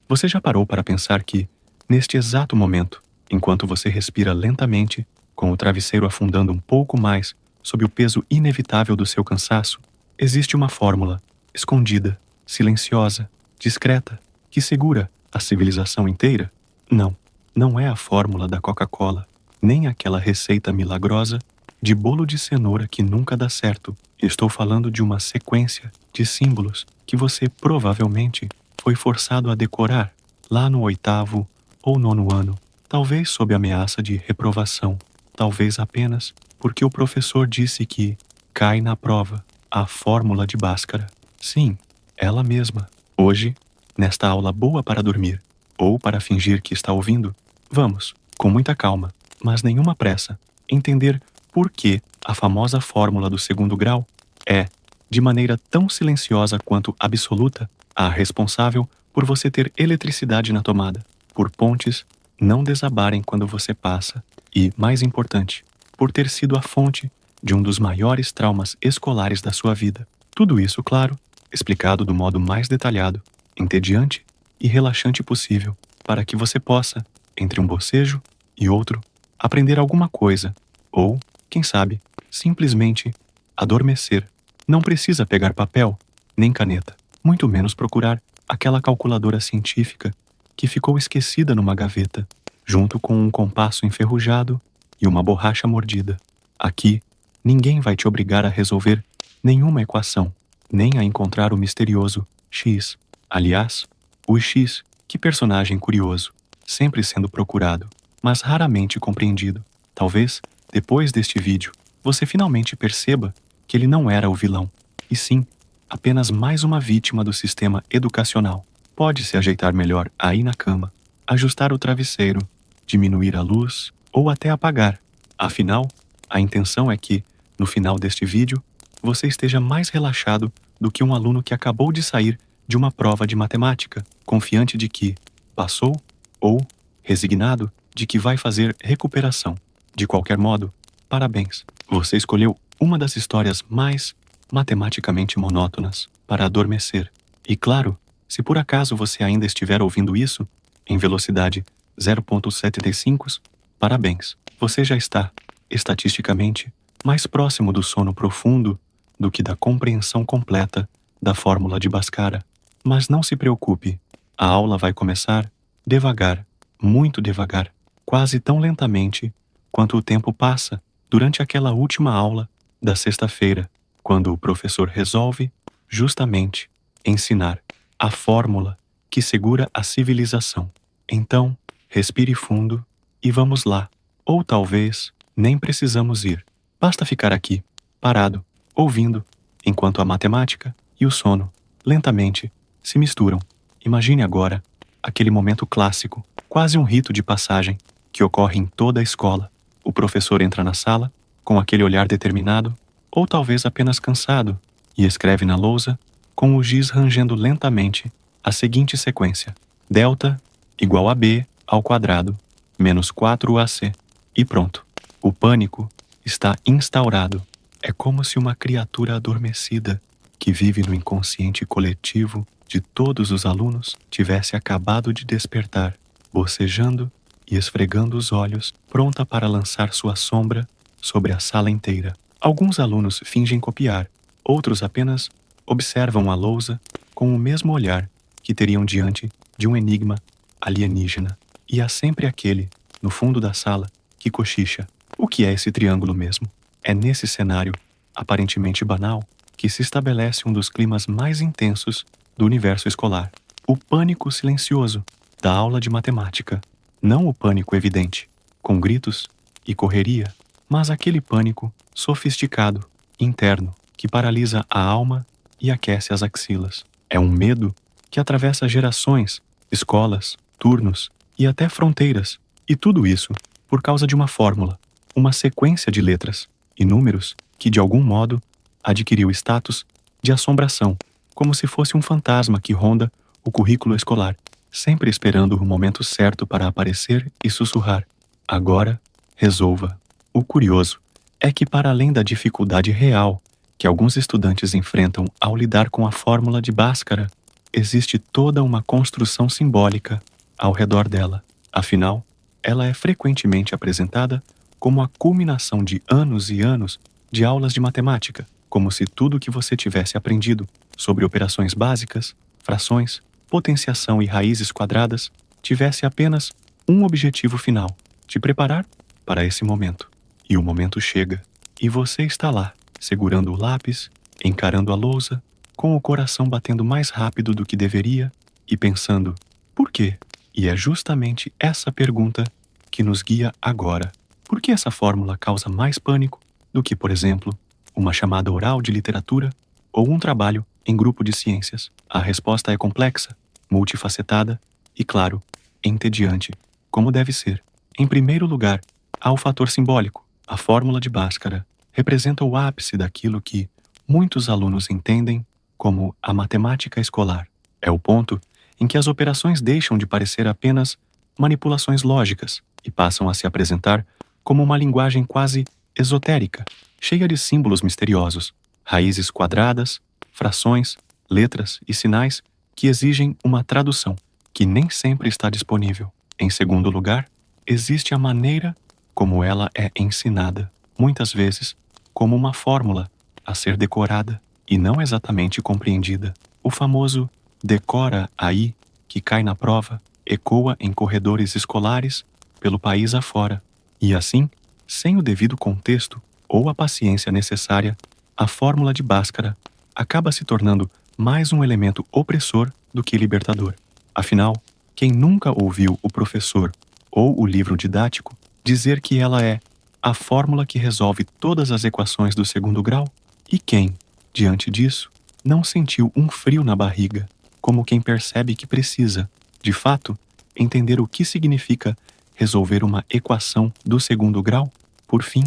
Você já parou para pensar que, neste exato momento, enquanto você respira lentamente, com o travesseiro afundando um pouco mais sob o peso inevitável do seu cansaço, existe uma fórmula, escondida, silenciosa, discreta, que segura a civilização inteira? Não, não é a fórmula da Coca-Cola, nem aquela receita milagrosa de bolo de cenoura que nunca dá certo. Estou falando de uma sequência de símbolos que você provavelmente foi forçado a decorar lá no 8º ou 9º ano, talvez sob ameaça de reprovação, talvez apenas porque o professor disse que cai na prova a fórmula de Bhaskara. Sim, ela mesma. Hoje, nesta aula boa para dormir, ou para fingir que está ouvindo, vamos, com muita calma, mas nenhuma pressa, entender por que a famosa fórmula do 2º grau é, de maneira tão silenciosa quanto absoluta, a responsável por você ter eletricidade na tomada, por pontes não desabarem quando você passa e, mais importante, por ter sido a fonte de um dos maiores traumas escolares da sua vida. Tudo isso, claro, explicado do modo mais detalhado, entediante e relaxante possível, para que você possa, entre um bocejo e outro, aprender alguma coisa, ou, quem sabe, simplesmente adormecer. Não precisa pegar papel, nem caneta, muito menos procurar aquela calculadora científica que ficou esquecida numa gaveta, junto com um compasso enferrujado e uma borracha mordida. Aqui, ninguém vai te obrigar a resolver nenhuma equação, nem a encontrar o misterioso X. Aliás, o X, que personagem curioso, sempre sendo procurado, mas raramente compreendido. Talvez, depois deste vídeo, você finalmente perceba que ele não era o vilão, e sim, apenas mais uma vítima do sistema educacional. Pode se ajeitar melhor aí na cama, ajustar o travesseiro, diminuir a luz ou até apagar. Afinal, a intenção é que, no final deste vídeo, você esteja mais relaxado do que um aluno que acabou de sair de uma prova de matemática, confiante de que passou ou resignado de que vai fazer recuperação. De qualquer modo, parabéns. Você escolheu uma das histórias mais matematicamente monótonas para adormecer. E claro, se por acaso você ainda estiver ouvindo isso em velocidade 0,75, parabéns. Você já está, estatisticamente, mais próximo do sono profundo do que da compreensão completa da fórmula de Bhaskara. Mas não se preocupe, a aula vai começar devagar, muito devagar, quase tão lentamente quanto o tempo passa durante aquela última aula da sexta-feira, quando o professor resolve, justamente, ensinar a fórmula que segura a civilização. Então, respire fundo e vamos lá. Ou talvez nem precisamos ir. Basta ficar aqui, parado, ouvindo, enquanto a matemática e o sono, lentamente, se misturam. Imagine agora aquele momento clássico, quase um rito de passagem, que ocorre em toda a escola. O professor entra na sala, com aquele olhar determinado, ou talvez apenas cansado, e escreve na lousa, com o giz rangendo lentamente, a seguinte sequência: delta igual a b ao quadrado, menos 4ac. E pronto. O pânico está instaurado. É como se uma criatura adormecida, que vive no inconsciente coletivo de todos os alunos, tivesse acabado de despertar, bocejando e esfregando os olhos, pronta para lançar sua sombra sobre a sala inteira. Alguns alunos fingem copiar, outros apenas observam a lousa com o mesmo olhar que teriam diante de um enigma alienígena. E há sempre aquele, no fundo da sala, que cochicha: o que é esse triângulo mesmo? É nesse cenário, aparentemente banal, que se estabelece um dos climas mais intensos do universo escolar. O pânico silencioso da aula de matemática. Não o pânico evidente, com gritos e correria, mas aquele pânico sofisticado, interno, que paralisa a alma e aquece as axilas. É um medo que atravessa gerações, escolas, turnos e até fronteiras. E tudo isso por causa de uma fórmula, uma sequência de letras e números que, de algum modo, adquiriu status de assombração, como se fosse um fantasma que ronda o currículo escolar, sempre esperando o momento certo para aparecer e sussurrar: agora, resolva. O curioso é que, para além da dificuldade real que alguns estudantes enfrentam ao lidar com a fórmula de Bhaskara, existe toda uma construção simbólica ao redor dela. Afinal, ela é frequentemente apresentada como a culminação de anos e anos de aulas de matemática, como se tudo o que você tivesse aprendido sobre operações básicas, frações, potenciação e raízes quadradas tivesse apenas um objetivo final: te preparar para esse momento. E o momento chega, e você está lá, segurando o lápis, encarando a lousa, com o coração batendo mais rápido do que deveria e pensando: por quê? E é justamente essa pergunta que nos guia agora. Por que essa fórmula causa mais pânico do que, por exemplo, uma chamada oral de literatura ou um trabalho em grupo de ciências? A resposta é complexa, multifacetada e, claro, entediante, como deve ser. Em primeiro lugar, há o fator simbólico. A fórmula de Bhaskara representa o ápice daquilo que muitos alunos entendem como a matemática escolar. É o ponto em que as operações deixam de parecer apenas manipulações lógicas e passam a se apresentar como uma linguagem quase esotérica, cheia de símbolos misteriosos, raízes quadradas, frações, letras e sinais que exigem uma tradução que nem sempre está disponível. Em segundo lugar, existe a maneira como ela é ensinada, muitas vezes como uma fórmula a ser decorada e não exatamente compreendida. O famoso "decora aí" que cai na prova ecoa em corredores escolares pelo país afora. E assim, sem o devido contexto ou a paciência necessária, a fórmula de Bhaskara acaba se tornando mais um elemento opressor do que libertador. Afinal, quem nunca ouviu o professor ou o livro didático dizer que ela é a fórmula que resolve todas as equações do segundo grau? E quem, diante disso, não sentiu um frio na barriga, como quem percebe que precisa, de fato, entender o que significa resolver uma equação do segundo grau? Por fim,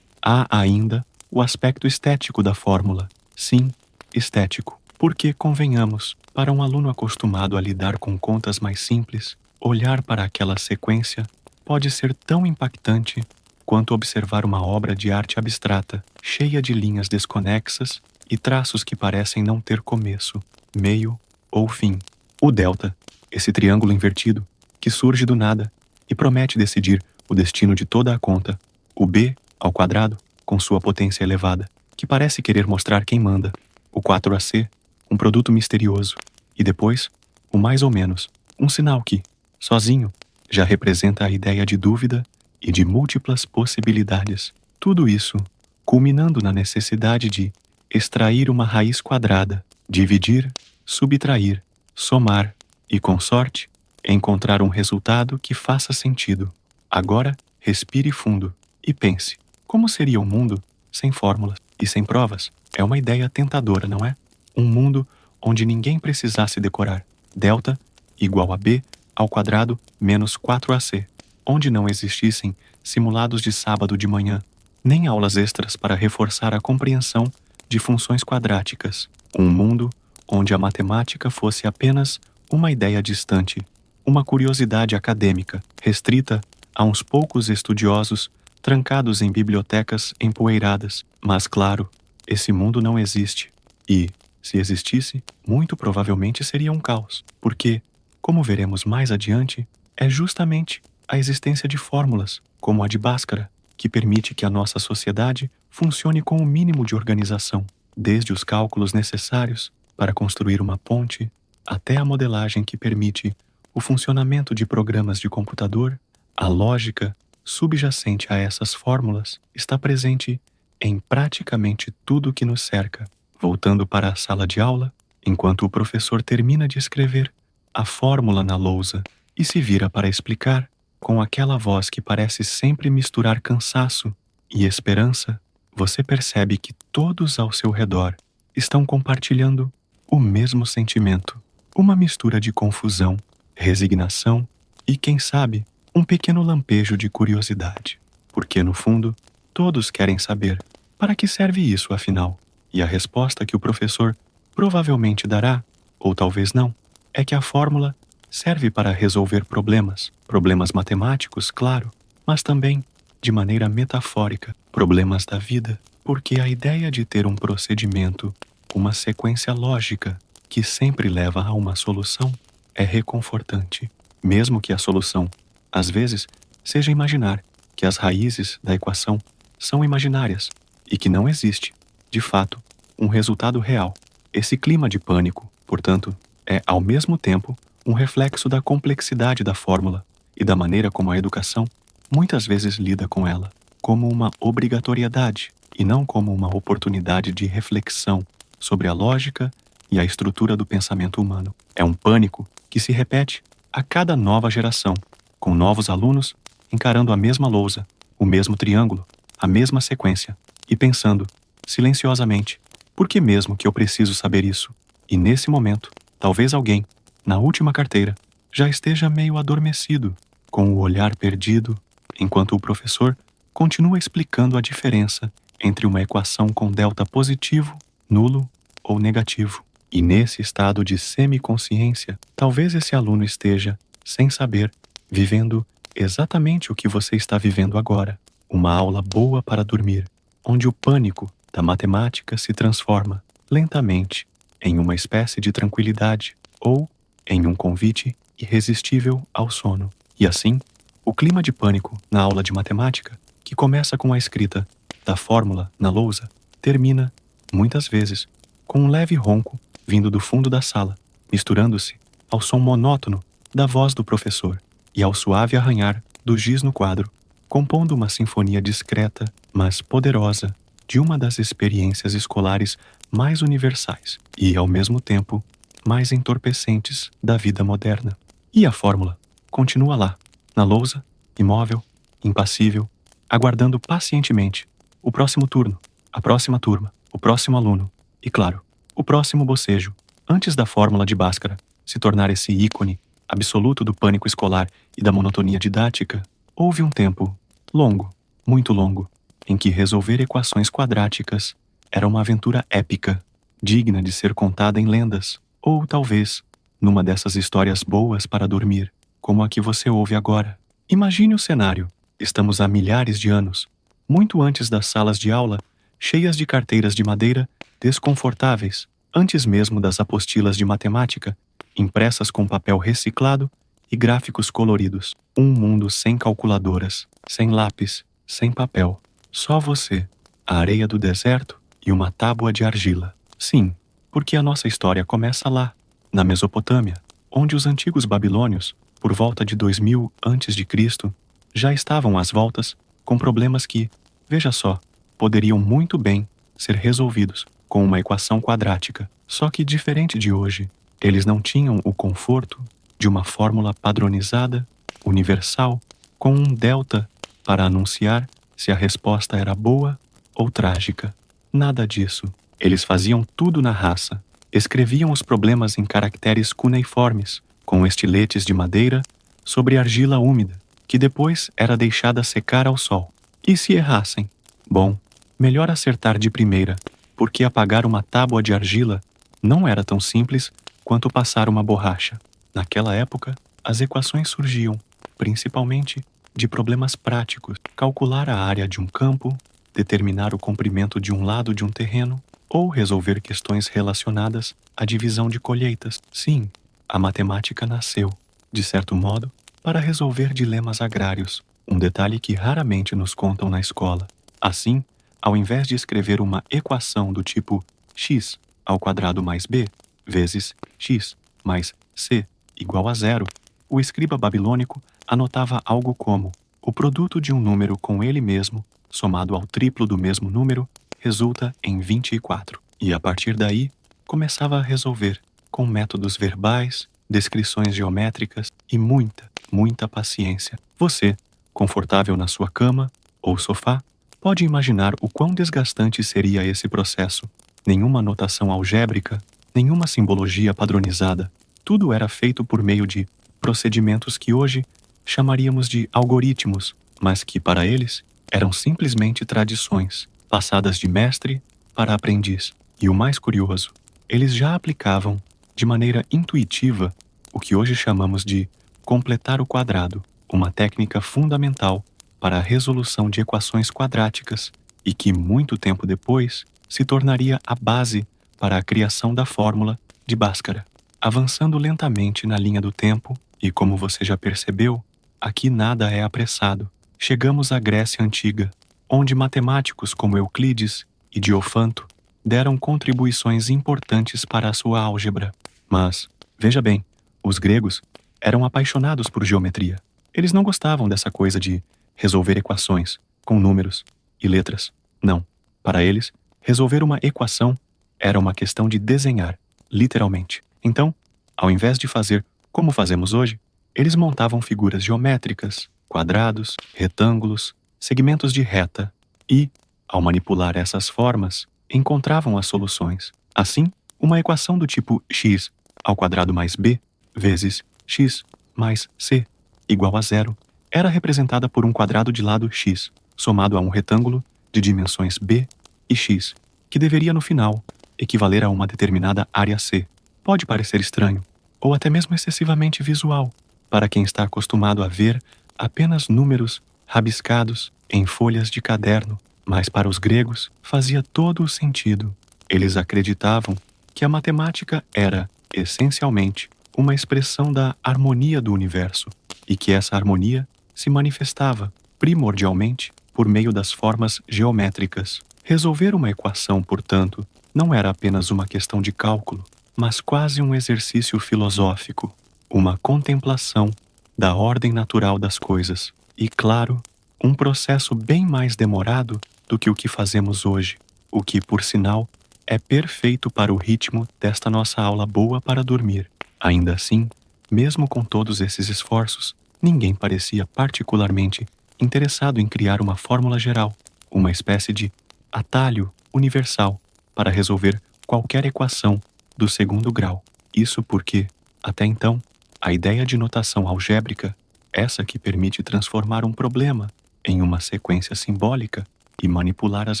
há ainda o aspecto estético da fórmula. Sim, estético. Porque, convenhamos, para um aluno acostumado a lidar com contas mais simples, olhar para aquela sequência pode ser tão impactante quanto observar uma obra de arte abstrata, cheia de linhas desconexas e traços que parecem não ter começo, meio ou fim. O delta, esse triângulo invertido, que surge do nada e promete decidir o destino de toda a conta. O b ao quadrado, com sua potência elevada, que parece querer mostrar quem manda. O 4ac, um produto misterioso. E depois, o mais ou menos, um sinal que, sozinho, já representa a ideia de dúvida e de múltiplas possibilidades. Tudo isso culminando na necessidade de extrair uma raiz quadrada, dividir, subtrair, somar e, com sorte, encontrar um resultado que faça sentido. Agora, respire fundo e pense: como seria o mundo sem fórmulas e sem provas? É uma ideia tentadora, não é? Um mundo onde ninguém precisasse decorar delta igual a b ao quadrado menos 4ac, onde não existissem simulados de sábado de manhã, nem aulas extras para reforçar a compreensão de funções quadráticas. Um mundo onde a matemática fosse apenas uma ideia distante, uma curiosidade acadêmica, restrita a uns poucos estudiosos trancados em bibliotecas empoeiradas. Mas, claro, esse mundo não existe. E, se existisse, muito provavelmente seria um caos, porque, como veremos mais adiante, é justamente a existência de fórmulas, como a de Bhaskara, que permite que a nossa sociedade funcione com o mínimo de organização, desde os cálculos necessários para construir uma ponte até a modelagem que permite o funcionamento de programas de computador. A lógica subjacente a essas fórmulas está presente em praticamente tudo que nos cerca. Voltando para a sala de aula, enquanto o professor termina de escrever a fórmula na lousa e se vira para explicar, com aquela voz que parece sempre misturar cansaço e esperança, você percebe que todos ao seu redor estão compartilhando o mesmo sentimento, uma mistura de confusão, resignação e, quem sabe, um pequeno lampejo de curiosidade. Porque, no fundo, todos querem saber: para que serve isso, afinal? E a resposta que o professor provavelmente dará, ou talvez não, é que a fórmula serve para resolver problemas matemáticos, claro, mas também, de maneira metafórica, problemas da vida, porque a ideia de ter um procedimento, uma sequência lógica, que sempre leva a uma solução, é reconfortante, mesmo que a solução, às vezes, seja imaginar que as raízes da equação são imaginárias e que não existe, de fato, um resultado real. Esse clima de pânico, portanto, é, ao mesmo tempo, um reflexo da complexidade da fórmula e da maneira como a educação muitas vezes lida com ela, como uma obrigatoriedade e não como uma oportunidade de reflexão sobre a lógica e a estrutura do pensamento humano. É um pânico que se repete a cada nova geração, com novos alunos encarando a mesma lousa, o mesmo triângulo, a mesma sequência, e pensando, silenciosamente, por que mesmo que eu preciso saber isso? E nesse momento, talvez alguém, na última carteira, já esteja meio adormecido, com o olhar perdido, enquanto o professor continua explicando a diferença entre uma equação com delta positivo, nulo ou negativo. E nesse estado de semiconsciência, talvez esse aluno esteja, sem saber, vivendo exatamente o que você está vivendo agora. Uma aula boa para dormir, onde o pânico da matemática se transforma, lentamente, em uma espécie de tranquilidade ou em um convite irresistível ao sono. E assim, o clima de pânico na aula de matemática, que começa com a escrita da fórmula na lousa, termina, muitas vezes, com um leve ronco vindo do fundo da sala, misturando-se ao som monótono da voz do professor e ao suave arranhar do giz no quadro, compondo uma sinfonia discreta, mas poderosa, de uma das experiências escolares mais universais e, ao mesmo tempo, mais entorpecentes da vida moderna. E a fórmula continua lá, na lousa, imóvel, impassível, aguardando pacientemente o próximo turno, a próxima turma, o próximo aluno e, claro, o próximo bocejo, antes da fórmula de Bhaskara se tornar esse ícone absoluto do pânico escolar e da monotonia didática. Houve um tempo, longo, muito longo, em que resolver equações quadráticas era uma aventura épica, digna de ser contada em lendas, ou talvez, numa dessas histórias boas para dormir, como a que você ouve agora. Imagine o cenário. Estamos há milhares de anos, muito antes das salas de aula, cheias de carteiras de madeira desconfortáveis, antes mesmo das apostilas de matemática, impressas com papel reciclado e gráficos coloridos. Um mundo sem calculadoras, sem lápis, sem papel. Só você, a areia do deserto e uma tábua de argila. Sim, porque a nossa história começa lá, na Mesopotâmia, onde os antigos babilônios, por volta de 2000 a.C., já estavam às voltas com problemas que, veja só, poderiam muito bem ser resolvidos com uma equação quadrática. Só que, diferente de hoje, eles não tinham o conforto de uma fórmula padronizada, universal, com um delta para anunciar se a resposta era boa ou trágica. Nada disso. Eles faziam tudo na raça. Escreviam os problemas em caracteres cuneiformes, com estiletes de madeira, sobre argila úmida, que depois era deixada secar ao sol. E se errassem? Bom, melhor acertar de primeira, porque apagar uma tábua de argila não era tão simples quanto passar uma borracha. Naquela época, as equações surgiam, principalmente, de problemas práticos: calcular a área de um campo, determinar o comprimento de um lado de um terreno, ou resolver questões relacionadas à divisão de colheitas. Sim, a matemática nasceu, de certo modo, para resolver dilemas agrários, um detalhe que raramente nos contam na escola. Assim, ao invés de escrever uma equação do tipo x ao quadrado mais b vezes x mais c igual a zero, o escriba babilônico anotava algo como: o produto de um número com ele mesmo, somado ao triplo do mesmo número, resulta em 24. E a partir daí, começava a resolver, com métodos verbais, descrições geométricas e muita paciência. Você, confortável na sua cama ou sofá, pode imaginar o quão desgastante seria esse processo. Nenhuma notação algébrica, nenhuma simbologia padronizada. Tudo era feito por meio de procedimentos que hoje chamaríamos de algoritmos, mas que para eles eram simplesmente tradições, passadas de mestre para aprendiz. E o mais curioso, eles já aplicavam, de maneira intuitiva, o que hoje chamamos de completar o quadrado, uma técnica fundamental para a resolução de equações quadráticas e que, muito tempo depois, se tornaria a base para a criação da fórmula de Bhaskara, avançando lentamente na linha do tempo, e como você já percebeu, aqui nada é apressado. Chegamos à Grécia Antiga, onde matemáticos como Euclides e Diofanto deram contribuições importantes para a sua álgebra. Mas, veja bem, os gregos eram apaixonados por geometria. Eles não gostavam dessa coisa de resolver equações com números e letras. Não. Para eles, resolver uma equação era uma questão de desenhar, literalmente. Então, ao invés de fazer como fazemos hoje, eles montavam figuras geométricas, quadrados, retângulos, segmentos de reta e, ao manipular essas formas, encontravam as soluções. Assim, uma equação do tipo x ao quadrado mais b vezes x mais c igual a zero era representada por um quadrado de lado x, somado a um retângulo de dimensões b e x, que deveria no final equivaler a uma determinada área c. Pode parecer estranho, ou até mesmo excessivamente visual, para quem está acostumado a ver apenas números rabiscados em folhas de caderno, mas para os gregos fazia todo o sentido. Eles acreditavam que a matemática era, essencialmente, uma expressão da harmonia do universo, e que essa harmonia se manifestava, primordialmente, por meio das formas geométricas. Resolver uma equação, portanto, não era apenas uma questão de cálculo, mas quase um exercício filosófico, uma contemplação da ordem natural das coisas e, claro, um processo bem mais demorado do que o que fazemos hoje, o que, por sinal, é perfeito para o ritmo desta nossa aula boa para dormir. Ainda assim, mesmo com todos esses esforços, ninguém parecia particularmente interessado em criar uma fórmula geral, uma espécie de atalho universal para resolver qualquer equação do segundo grau. Isso porque, até então, a ideia de notação algébrica, essa que permite transformar um problema em uma sequência simbólica e manipular as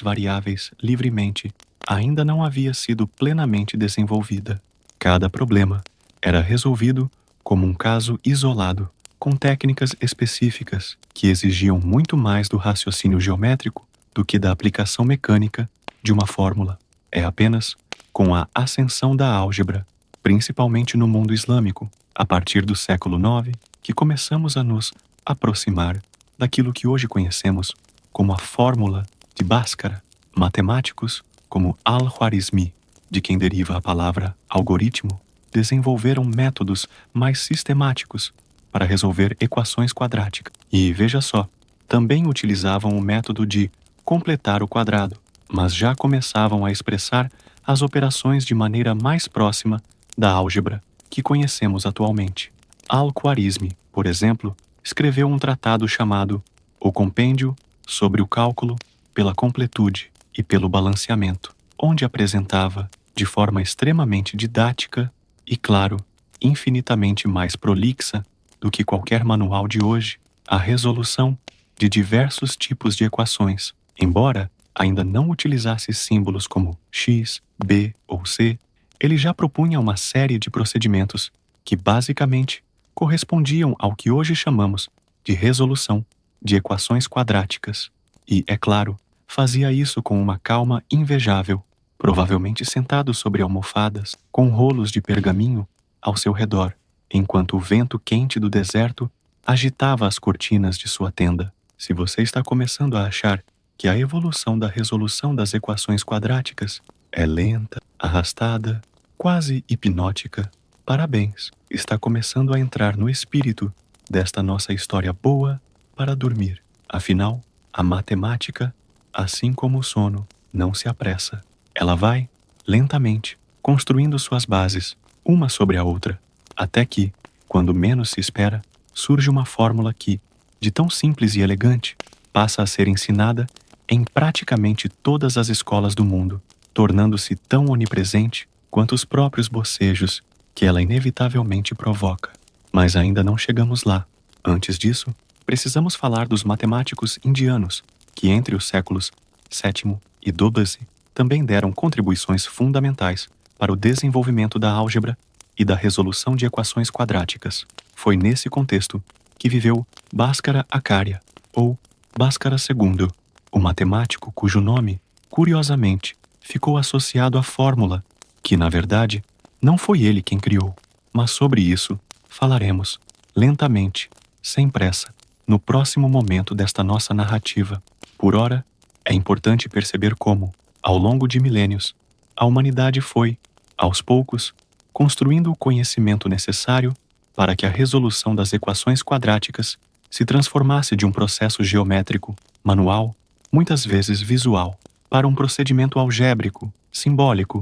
variáveis livremente, ainda não havia sido plenamente desenvolvida. Cada problema era resolvido como um caso isolado, com técnicas específicas que exigiam muito mais do raciocínio geométrico do que da aplicação mecânica de uma fórmula. É apenas com a ascensão da álgebra, principalmente no mundo islâmico, a partir do século IX, que começamos a nos aproximar daquilo que hoje conhecemos como a fórmula de Bhaskara. Matemáticos como Al-Khwarizmi, de quem deriva a palavra algoritmo, desenvolveram métodos mais sistemáticos para resolver equações quadráticas. E, veja só, também utilizavam o método de completar o quadrado, mas já começavam a expressar as operações de maneira mais próxima da álgebra que conhecemos atualmente. Al-Khwarizmi, por exemplo, escreveu um tratado chamado O Compêndio sobre o Cálculo pela Completude e pelo Balanceamento, onde apresentava, de forma extremamente didática e, claro, infinitamente mais prolixa do que qualquer manual de hoje, a resolução de diversos tipos de equações. Embora ainda não utilizasse símbolos como x, b ou c, ele já propunha uma série de procedimentos que basicamente correspondiam ao que hoje chamamos de resolução de equações quadráticas. E, é claro, fazia isso com uma calma invejável, provavelmente sentado sobre almofadas, com rolos de pergaminho ao seu redor, enquanto o vento quente do deserto agitava as cortinas de sua tenda. Se você está começando a achar que a evolução da resolução das equações quadráticas é lenta, arrastada, quase hipnótica, parabéns, está começando a entrar no espírito desta nossa história boa para dormir. Afinal, a matemática, assim como o sono, não se apressa. Ela vai, lentamente, construindo suas bases, uma sobre a outra, até que, quando menos se espera, surge uma fórmula que, de tão simples e elegante, passa a ser ensinada em praticamente todas as escolas do mundo, tornando-se tão onipresente quanto os próprios bocejos que ela inevitavelmente provoca. Mas ainda não chegamos lá. Antes disso, precisamos falar dos matemáticos indianos, que entre os séculos VII e XII também deram contribuições fundamentais para o desenvolvimento da álgebra e da resolução de equações quadráticas. Foi nesse contexto que viveu Bhaskara Acharya, ou Bhaskara II, o matemático cujo nome, curiosamente, ficou associado à fórmula, que, na verdade, Não foi ele quem criou, mas sobre isso falaremos, lentamente, sem pressa, no próximo momento desta nossa narrativa. Por ora, é importante perceber como, ao longo de milênios, a humanidade foi, aos poucos, construindo o conhecimento necessário para que a resolução das equações quadráticas se transformasse de um processo geométrico, manual, muitas vezes visual, para um procedimento algébrico, simbólico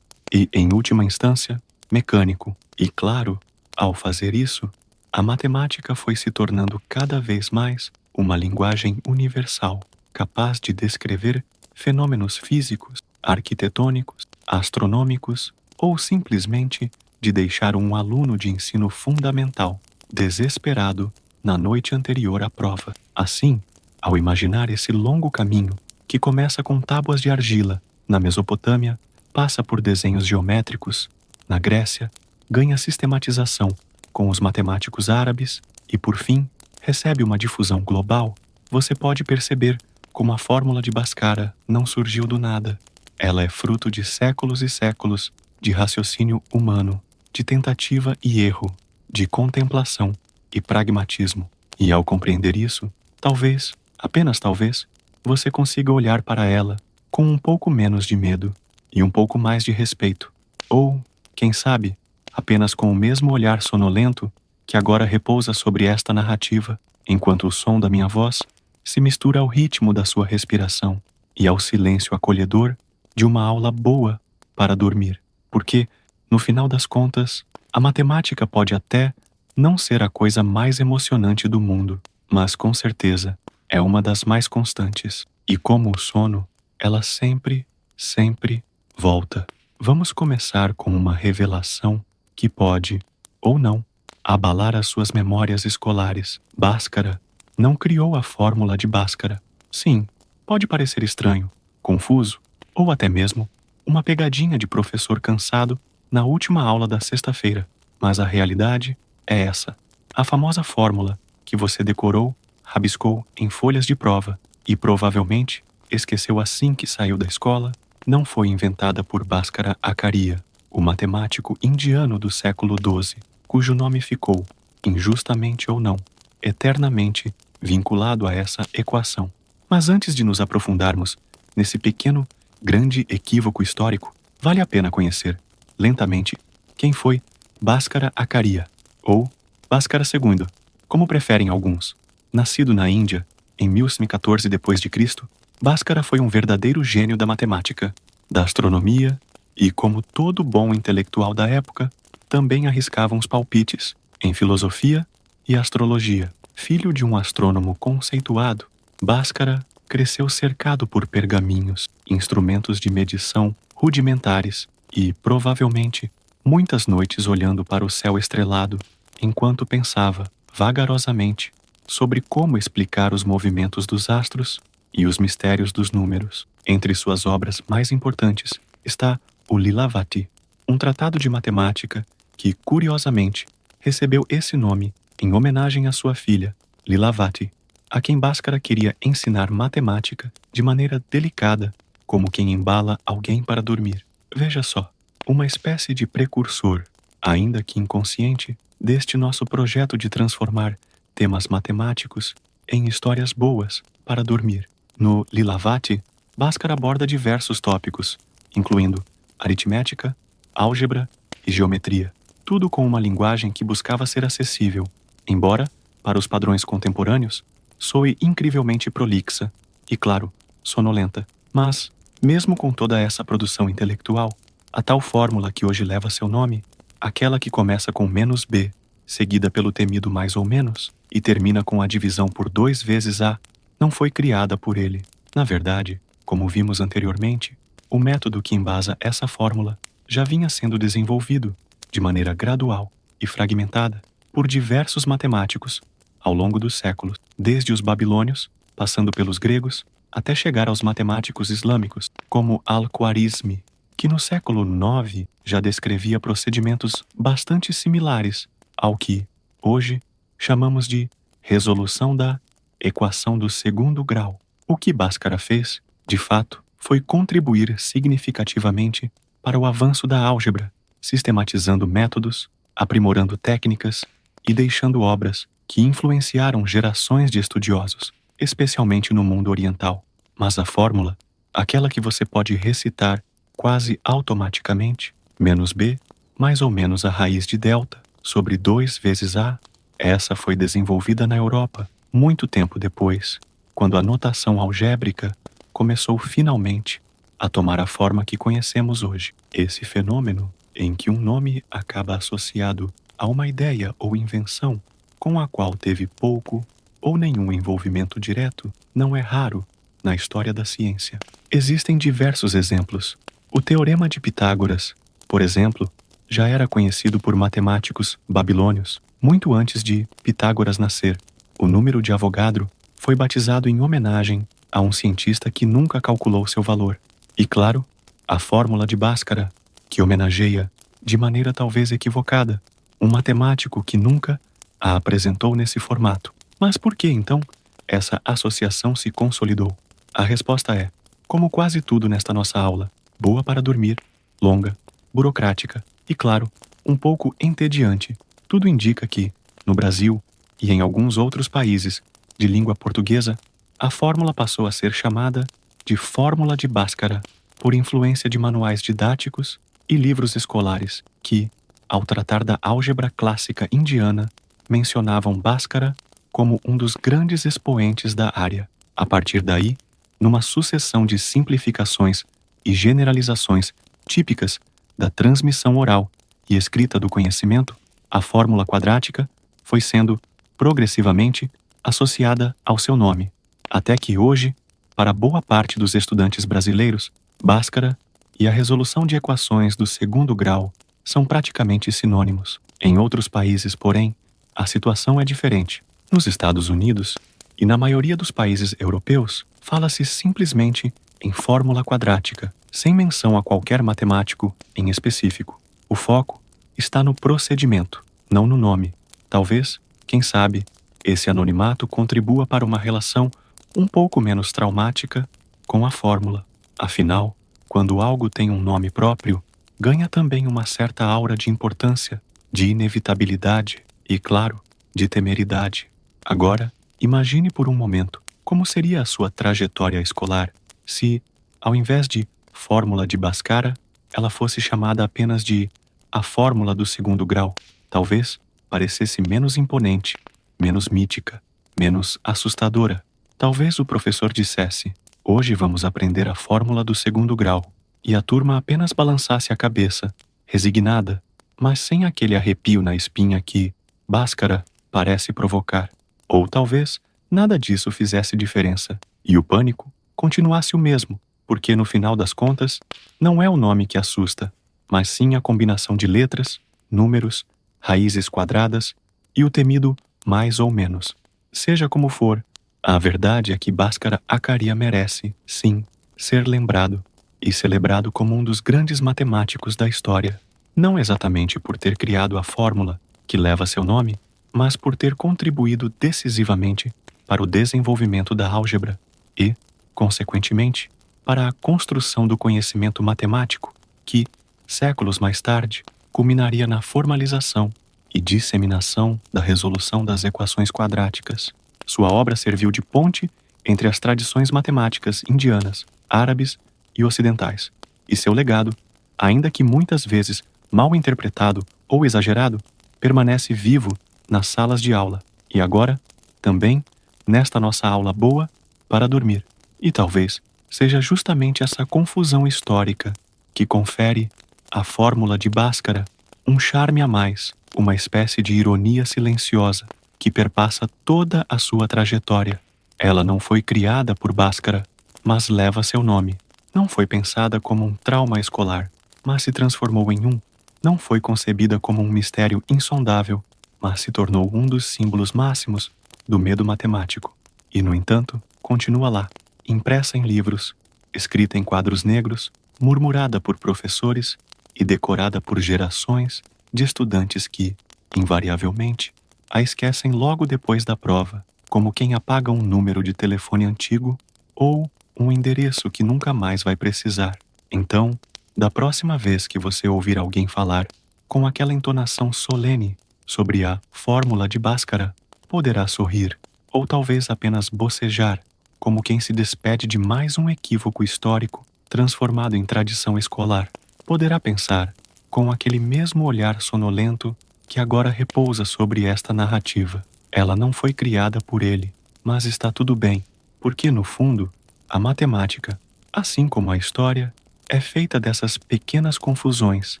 e, em última instância, mecânico. E, claro, ao fazer isso, a matemática foi se tornando cada vez mais uma linguagem universal, capaz de descrever fenômenos físicos, arquitetônicos, astronômicos ou simplesmente de deixar um aluno de ensino fundamental desesperado na noite anterior à prova. Assim, ao imaginar esse longo caminho que começa com tábuas de argila na Mesopotâmia, passa por desenhos geométricos na Grécia, ganha sistematização com os matemáticos árabes e, por fim, recebe uma difusão global, você pode perceber como a fórmula de Bhaskara não surgiu do nada. Ela é fruto de séculos e séculos de raciocínio humano, de tentativa e erro, de contemplação e pragmatismo. E ao compreender isso, talvez, apenas talvez, você consiga olhar para ela com um pouco menos de medo e um pouco mais de respeito. Ou, quem sabe, apenas com o mesmo olhar sonolento que agora repousa sobre esta narrativa, enquanto o som da minha voz se mistura ao ritmo da sua respiração e ao silêncio acolhedor de uma aula boa para dormir. Porque, no final das contas, a matemática pode até não ser a coisa mais emocionante do mundo, mas com certeza é uma das mais constantes. E como o sono, ela sempre, sempre volta. Vamos começar com uma revelação que pode, ou não, abalar as suas memórias escolares. Bhaskara não criou a fórmula de Bhaskara. Sim, pode parecer estranho, confuso, ou até mesmo uma pegadinha de professor cansado na última aula da sexta-feira, mas a realidade é essa. A famosa fórmula que você decorou, rabiscou em folhas de prova e provavelmente esqueceu assim que saiu da escola, não foi inventada por Bhaskara Acharya, o matemático indiano do século XII, cujo nome ficou, injustamente ou não, eternamente vinculado a essa equação. Mas antes de nos aprofundarmos nesse pequeno, grande equívoco histórico, vale a pena conhecer, lentamente, quem foi Bhaskara Acharya, ou Bhaskara II, como preferem alguns. Nascido na Índia, em 1114 d.C., Bhaskara foi um verdadeiro gênio da matemática, da astronomia e, como todo bom intelectual da época, também arriscava uns palpites em filosofia e astrologia. Filho de um astrônomo conceituado, Bhaskara cresceu cercado por pergaminhos, instrumentos de medição rudimentares e, provavelmente, muitas noites olhando para o céu estrelado, enquanto pensava, vagarosamente, sobre como explicar os movimentos dos astros e os mistérios dos números. Entre suas obras mais importantes está o Lilavati, um tratado de matemática que, curiosamente, recebeu esse nome em homenagem à sua filha, Lilavati, a quem Bhaskara queria ensinar matemática de maneira delicada, como quem embala alguém para dormir. Veja só, uma espécie de precursor, ainda que inconsciente, deste nosso projeto de transformar temas matemáticos em histórias boas para dormir. No Lilavati, Bhaskara aborda diversos tópicos, incluindo aritmética, álgebra e geometria, tudo com uma linguagem que buscava ser acessível, embora, para os padrões contemporâneos, soe incrivelmente prolixa e, claro, sonolenta. Mas, mesmo com toda essa produção intelectual, a tal fórmula que hoje leva seu nome, aquela que começa com -b, seguida pelo temido mais ou menos, e termina com a divisão por 2 vezes a, não foi criada por ele. Na verdade, como vimos anteriormente, o método que embasa essa fórmula já vinha sendo desenvolvido, de maneira gradual e fragmentada, por diversos matemáticos, ao longo dos séculos, desde os babilônios, passando pelos gregos, até chegar aos matemáticos islâmicos, como Al-Khwarizmi, que no século IX já descrevia procedimentos bastante similares ao que, hoje, chamamos de resolução da equação do segundo grau. O que Bhaskara fez, de fato, foi contribuir significativamente para o avanço da álgebra sistematizando métodos, aprimorando técnicas e deixando obras que influenciaram gerações de estudiosos, especialmente no mundo oriental. Mas a fórmula, aquela que você pode recitar quase automaticamente, menos b, mais ou menos a raiz de delta, sobre 2 vezes a, essa foi desenvolvida na Europa, muito tempo depois, quando a notação algébrica começou finalmente a tomar a forma que conhecemos hoje. Esse fenômeno, em que um nome acaba associado a uma ideia ou invenção com a qual teve pouco ou nenhum envolvimento direto, não é raro na história da ciência. Existem diversos exemplos. O Teorema de Pitágoras, por exemplo, já era conhecido por matemáticos babilônios muito antes de Pitágoras nascer. O número de Avogadro foi batizado em homenagem a um cientista que nunca calculou seu valor. E claro, a fórmula de Bhaskara, que homenageia, de maneira talvez equivocada, um matemático que nunca a apresentou nesse formato. Mas por que, então, essa associação se consolidou? A resposta é, como quase tudo nesta nossa aula, boa para dormir, longa, burocrática e, claro, um pouco entediante. Tudo indica que, no Brasil e em alguns outros países de língua portuguesa, a fórmula passou a ser chamada de Fórmula de Bhaskara, por influência de manuais didáticos e livros escolares que, ao tratar da álgebra clássica indiana, mencionavam Bhaskara como um dos grandes expoentes da área. A partir daí, numa sucessão de simplificações e generalizações típicas da transmissão oral e escrita do conhecimento, a fórmula quadrática foi sendo, progressivamente, associada ao seu nome, até que hoje, para boa parte dos estudantes brasileiros, Bhaskara e a resolução de equações do segundo grau são praticamente sinônimos. Em outros países, porém, a situação é diferente. Nos Estados Unidos e na maioria dos países europeus, fala-se simplesmente em fórmula quadrática, sem menção a qualquer matemático em específico. O foco está no procedimento, não no nome. Talvez, quem sabe, esse anonimato contribua para uma relação um pouco menos traumática com a fórmula. Afinal, quando algo tem um nome próprio, ganha também uma certa aura de importância, de inevitabilidade e, claro, de temeridade. Agora, imagine por um momento como seria a sua trajetória escolar se, ao invés de fórmula de Bhaskara, ela fosse chamada apenas de a fórmula do segundo grau. Talvez parecesse menos imponente, menos mítica, menos assustadora. Talvez o professor dissesse: hoje vamos aprender a fórmula do segundo grau, e a turma apenas balançasse a cabeça, resignada, mas sem aquele arrepio na espinha que Bhaskara parece provocar. Ou talvez nada disso fizesse diferença, e o pânico continuasse o mesmo, porque no final das contas, não é o nome que assusta, mas sim a combinação de letras, números, raízes quadradas e o temido mais ou menos. Seja como for, a verdade é que Bhaskara Acharya merece, sim, ser lembrado e celebrado como um dos grandes matemáticos da história, não exatamente por ter criado a fórmula que leva seu nome, mas por ter contribuído decisivamente para o desenvolvimento da álgebra e, consequentemente, para a construção do conhecimento matemático que, séculos mais tarde, culminaria na formalização e disseminação da resolução das equações quadráticas. Sua obra serviu de ponte entre as tradições matemáticas indianas, árabes e ocidentais, e seu legado, ainda que muitas vezes mal interpretado ou exagerado, permanece vivo nas salas de aula e agora, também, nesta nossa aula boa para dormir. E talvez seja justamente essa confusão histórica que confere à fórmula de Bhaskara um charme a mais, uma espécie de ironia silenciosa que perpassa toda a sua trajetória. Ela não foi criada por Bhaskara, mas leva seu nome. Não foi pensada como um trauma escolar, mas se transformou em um. Não foi concebida como um mistério insondável, mas se tornou um dos símbolos máximos do medo matemático. E, no entanto, continua lá, impressa em livros, escrita em quadros negros, murmurada por professores e decorada por gerações de estudantes que, invariavelmente, a esquecem logo depois da prova, como quem apaga um número de telefone antigo ou um endereço que nunca mais vai precisar. Então, Da próxima vez que você ouvir alguém falar com aquela entonação solene sobre a fórmula de Bhaskara, poderá sorrir, ou talvez apenas bocejar, como quem se despede de mais um equívoco histórico transformado em tradição escolar. Poderá pensar, com aquele mesmo olhar sonolento que agora repousa sobre esta narrativa: ela não foi criada por ele, mas está tudo bem, porque no fundo, a matemática, assim como a história, é feita dessas pequenas confusões,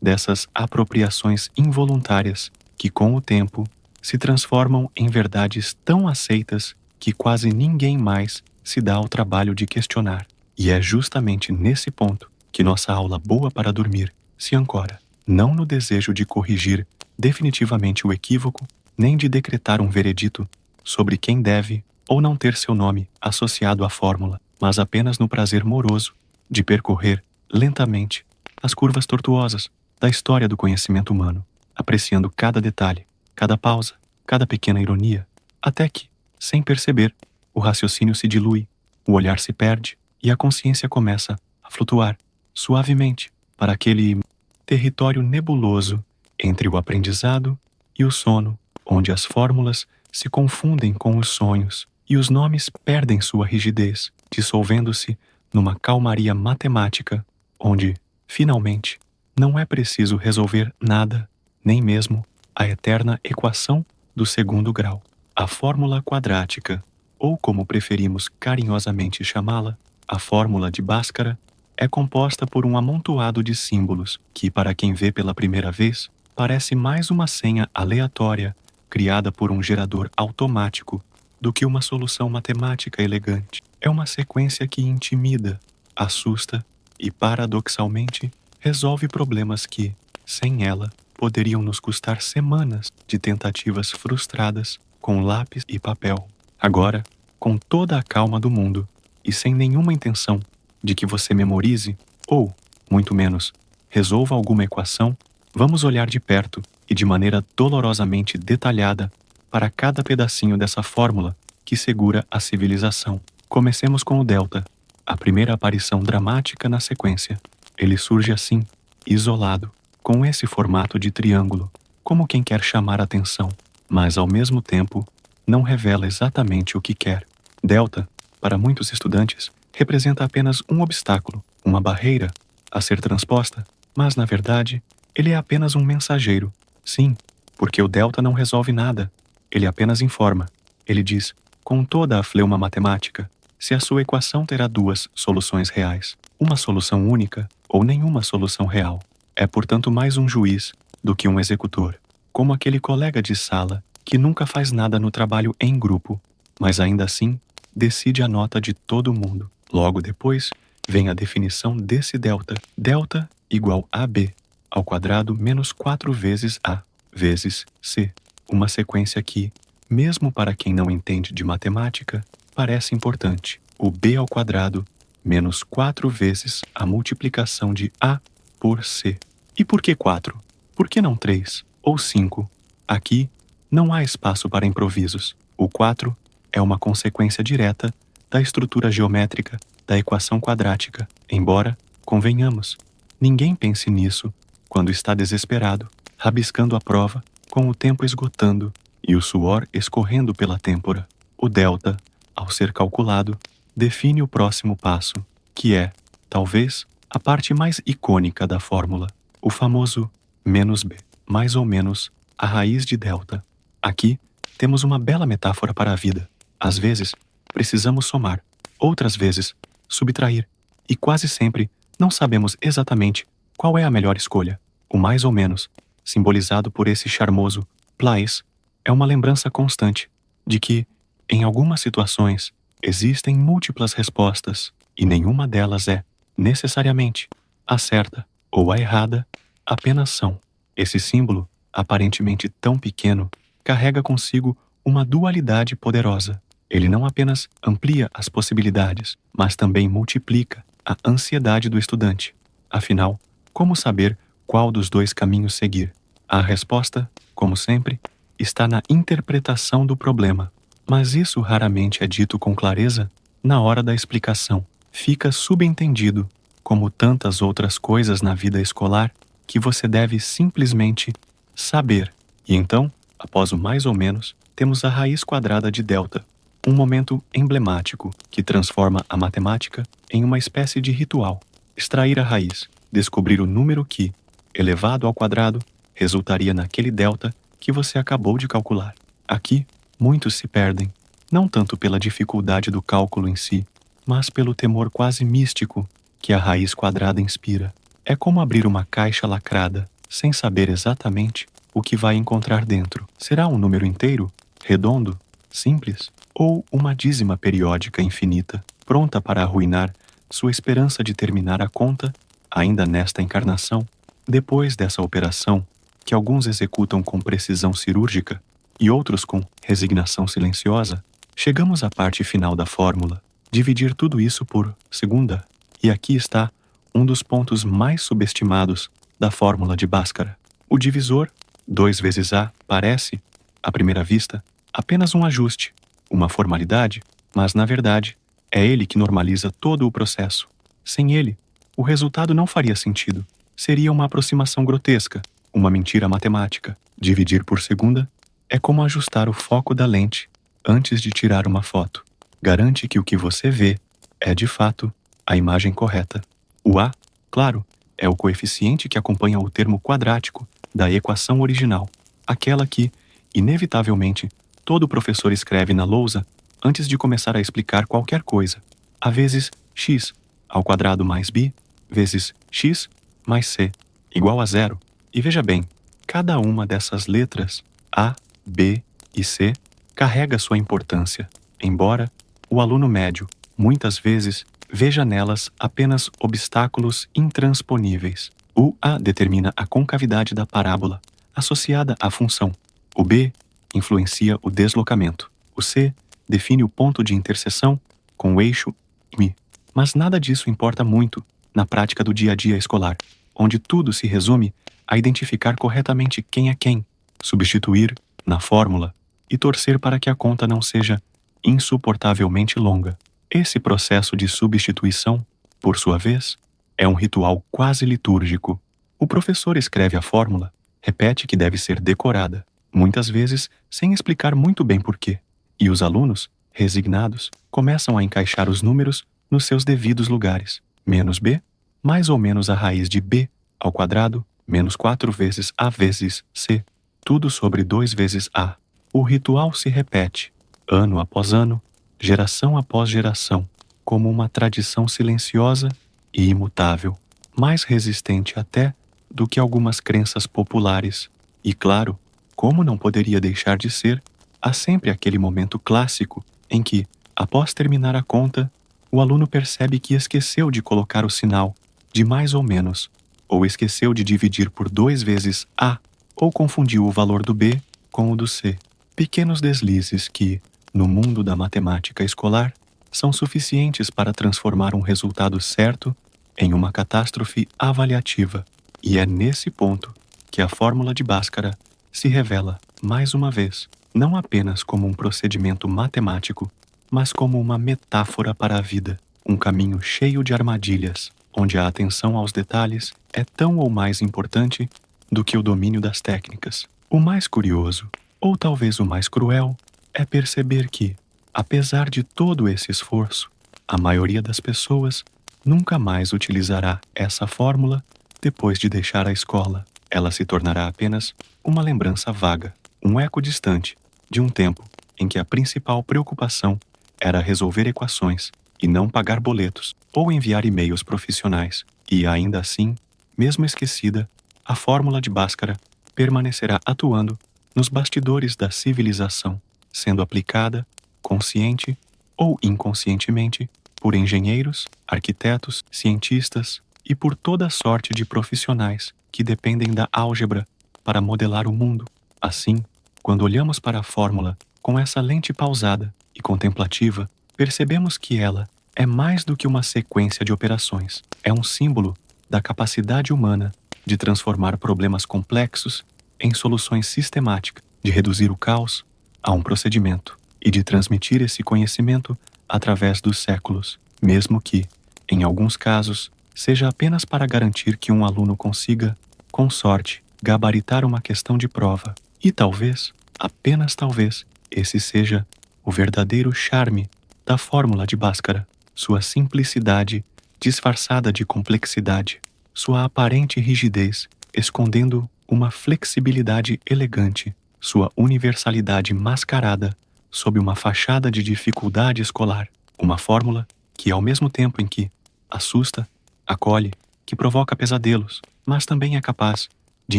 dessas apropriações involuntárias, que com o tempo se transformam em verdades tão aceitas que quase ninguém mais se dá ao trabalho de questionar. E é justamente nesse ponto que nossa aula boa para dormir se ancora, não no desejo de corrigir definitivamente o equívoco, nem de decretar um veredito sobre quem deve ou não ter seu nome associado à fórmula, mas apenas no prazer moroso de percorrer lentamente as curvas tortuosas da história do conhecimento humano, apreciando cada detalhe, cada pausa, cada pequena ironia, até que, sem perceber, o raciocínio se dilui, o olhar se perde e a consciência começa a flutuar suavemente para aquele território nebuloso entre o aprendizado e o sono, onde as fórmulas se confundem com os sonhos e os nomes perdem sua rigidez, dissolvendo-se numa calmaria matemática, onde, finalmente, não é preciso resolver nada, nem mesmo a eterna equação do segundo grau. A fórmula quadrática, ou como preferimos carinhosamente chamá-la, a fórmula de Bhaskara, é composta por um amontoado de símbolos que, para quem vê pela primeira vez, parece mais uma senha aleatória criada por um gerador automático do que uma solução matemática elegante. É uma sequência que intimida, assusta e, paradoxalmente, resolve problemas que, sem ela, poderiam nos custar semanas de tentativas frustradas com lápis e papel. Agora, com toda a calma do mundo e sem nenhuma intenção de que você memorize ou, muito menos, resolva alguma equação, vamos olhar de perto e de maneira dolorosamente detalhada para cada pedacinho dessa fórmula que segura a civilização. Comecemos com o delta, a primeira aparição dramática na sequência. Ele surge assim, isolado, com esse formato de triângulo, como quem quer chamar atenção, mas ao mesmo tempo não revela exatamente o que quer. Delta, para muitos estudantes, representa apenas um obstáculo, uma barreira a ser transposta, mas na verdade, ele é apenas um mensageiro. Sim, porque o delta não resolve nada, ele apenas informa. Ele diz, com toda a fleuma matemática, se a sua equação terá duas soluções reais, uma solução única ou nenhuma solução real. É, portanto, mais um juiz do que um executor, como aquele colega de sala que nunca faz nada no trabalho em grupo, mas ainda assim decide a nota de todo mundo. Logo depois, vem a definição desse delta. Delta igual AB ao quadrado menos 4 vezes A vezes C. Uma sequência que, mesmo para quem não entende de matemática, parece importante. O B ao quadrado menos 4 vezes a multiplicação de A por C. E por que 4? Por que não 3 ou 5? Aqui não há espaço para improvisos. O 4 é uma consequência direta da estrutura geométrica da equação quadrática, embora, convenhamos, ninguém pense nisso quando está desesperado, rabiscando a prova, com o tempo esgotando e o suor escorrendo pela têmpora. O delta, ao ser calculado, define o próximo passo, que é, talvez, a parte mais icônica da fórmula, o famoso menos b, mais ou menos a raiz de delta. Aqui temos uma bela metáfora para a vida. Às vezes, precisamos somar, outras vezes, subtrair, e quase sempre não sabemos exatamente qual é a melhor escolha. O mais ou menos, simbolizado por esse charmoso place, é uma lembrança constante de que, em algumas situações, existem múltiplas respostas e nenhuma delas é, necessariamente, a certa ou a errada, apenas são. Esse símbolo, aparentemente tão pequeno, carrega consigo uma dualidade poderosa. Ele não apenas amplia as possibilidades, mas também multiplica a ansiedade do estudante. Afinal, como saber qual dos dois caminhos seguir? A resposta, como sempre, está na interpretação do problema. Mas isso raramente é dito com clareza na hora da explicação. Fica subentendido, como tantas outras coisas na vida escolar, que você deve simplesmente saber. E então, após o mais ou menos, temos a raiz quadrada de delta, um momento emblemático que transforma a matemática em uma espécie de ritual. Extrair a raiz, descobrir o número que, elevado ao quadrado, resultaria naquele delta que você acabou de calcular. Aqui, muitos se perdem, não tanto pela dificuldade do cálculo em si, mas pelo temor quase místico que a raiz quadrada inspira. É como abrir uma caixa lacrada, sem saber exatamente o que vai encontrar dentro. Será um número inteiro, redondo, simples, ou uma dízima periódica infinita, pronta para arruinar sua esperança de terminar a conta, ainda nesta encarnação? Depois dessa operação, que alguns executam com precisão cirúrgica e outros com resignação silenciosa, chegamos à parte final da fórmula, dividir tudo isso por segunda. E aqui está um dos pontos mais subestimados da fórmula de Bhaskara. O divisor, 2 vezes A, parece, à primeira vista, apenas um ajuste, uma formalidade, mas na verdade, é ele que normaliza todo o processo. Sem ele, o resultado não faria sentido. Seria uma aproximação grotesca, uma mentira matemática. Dividir por segunda é como ajustar o foco da lente antes de tirar uma foto. Garante que o que você vê é, de fato, a imagem correta. O A, claro, é o coeficiente que acompanha o termo quadrático da equação original, aquela que, inevitavelmente, todo professor escreve na lousa antes de começar a explicar qualquer coisa. A vezes x ao quadrado mais b vezes x mais c igual a zero. E veja bem, cada uma dessas letras, A, B e C, carrega sua importância, embora o aluno médio, muitas vezes, veja nelas apenas obstáculos intransponíveis. O A determina a concavidade da parábola, associada à função. O B influencia o deslocamento. O C define o ponto de interseção com o eixo μ. Mas nada disso importa muito na prática do dia a dia escolar, onde tudo se resume a identificar corretamente quem é quem, substituir na fórmula e torcer para que a conta não seja insuportavelmente longa. Esse processo de substituição, por sua vez, é um ritual quase litúrgico. O professor escreve a fórmula, repete que deve ser decorada, muitas vezes sem explicar muito bem porquê, e os alunos, resignados, começam a encaixar os números nos seus devidos lugares. Menos b, mais ou menos a raiz de b ao quadrado, menos 4 vezes a vezes c, tudo sobre 2 vezes a. O ritual se repete, ano após ano, geração após geração, como uma tradição silenciosa e imutável, mais resistente até do que algumas crenças populares. E claro, como não poderia deixar de ser, há sempre aquele momento clássico em que, após terminar a conta, o aluno percebe que esqueceu de colocar o sinal de mais ou menos, ou esqueceu de dividir por 2 vezes A, ou confundiu o valor do B com o do C. Pequenos deslizes que, no mundo da matemática escolar, são suficientes para transformar um resultado certo em uma catástrofe avaliativa. E é nesse ponto que a fórmula de Bhaskara se revela, mais uma vez, não apenas como um procedimento matemático, mas como uma metáfora para a vida, um caminho cheio de armadilhas, onde a atenção aos detalhes é tão ou mais importante do que o domínio das técnicas. O mais curioso, ou talvez o mais cruel, é perceber que, apesar de todo esse esforço, a maioria das pessoas nunca mais utilizará essa fórmula depois de deixar a escola. Ela se tornará apenas uma lembrança vaga, um eco distante de um tempo em que a principal preocupação era resolver equações e não pagar boletos ou enviar e-mails profissionais. E ainda assim, mesmo esquecida, a fórmula de Bhaskara permanecerá atuando nos bastidores da civilização, sendo aplicada, consciente ou inconscientemente, por engenheiros, arquitetos, cientistas e por toda sorte de profissionais que dependem da álgebra para modelar o mundo. Assim, quando olhamos para a fórmula com essa lente pausada e contemplativa, percebemos que ela é mais do que uma sequência de operações. É um símbolo da capacidade humana de transformar problemas complexos em soluções sistemáticas, de reduzir o caos a um procedimento e de transmitir esse conhecimento através dos séculos, mesmo que, em alguns casos, seja apenas para garantir que um aluno consiga, com sorte, gabaritar uma questão de prova. E talvez, apenas talvez, esse seja o verdadeiro charme da fórmula de Bhaskara, sua simplicidade disfarçada de complexidade, sua aparente rigidez escondendo uma flexibilidade elegante, sua universalidade mascarada sob uma fachada de dificuldade escolar, uma fórmula que, ao mesmo tempo em que assusta, acolhe, que provoca pesadelos, mas também é capaz de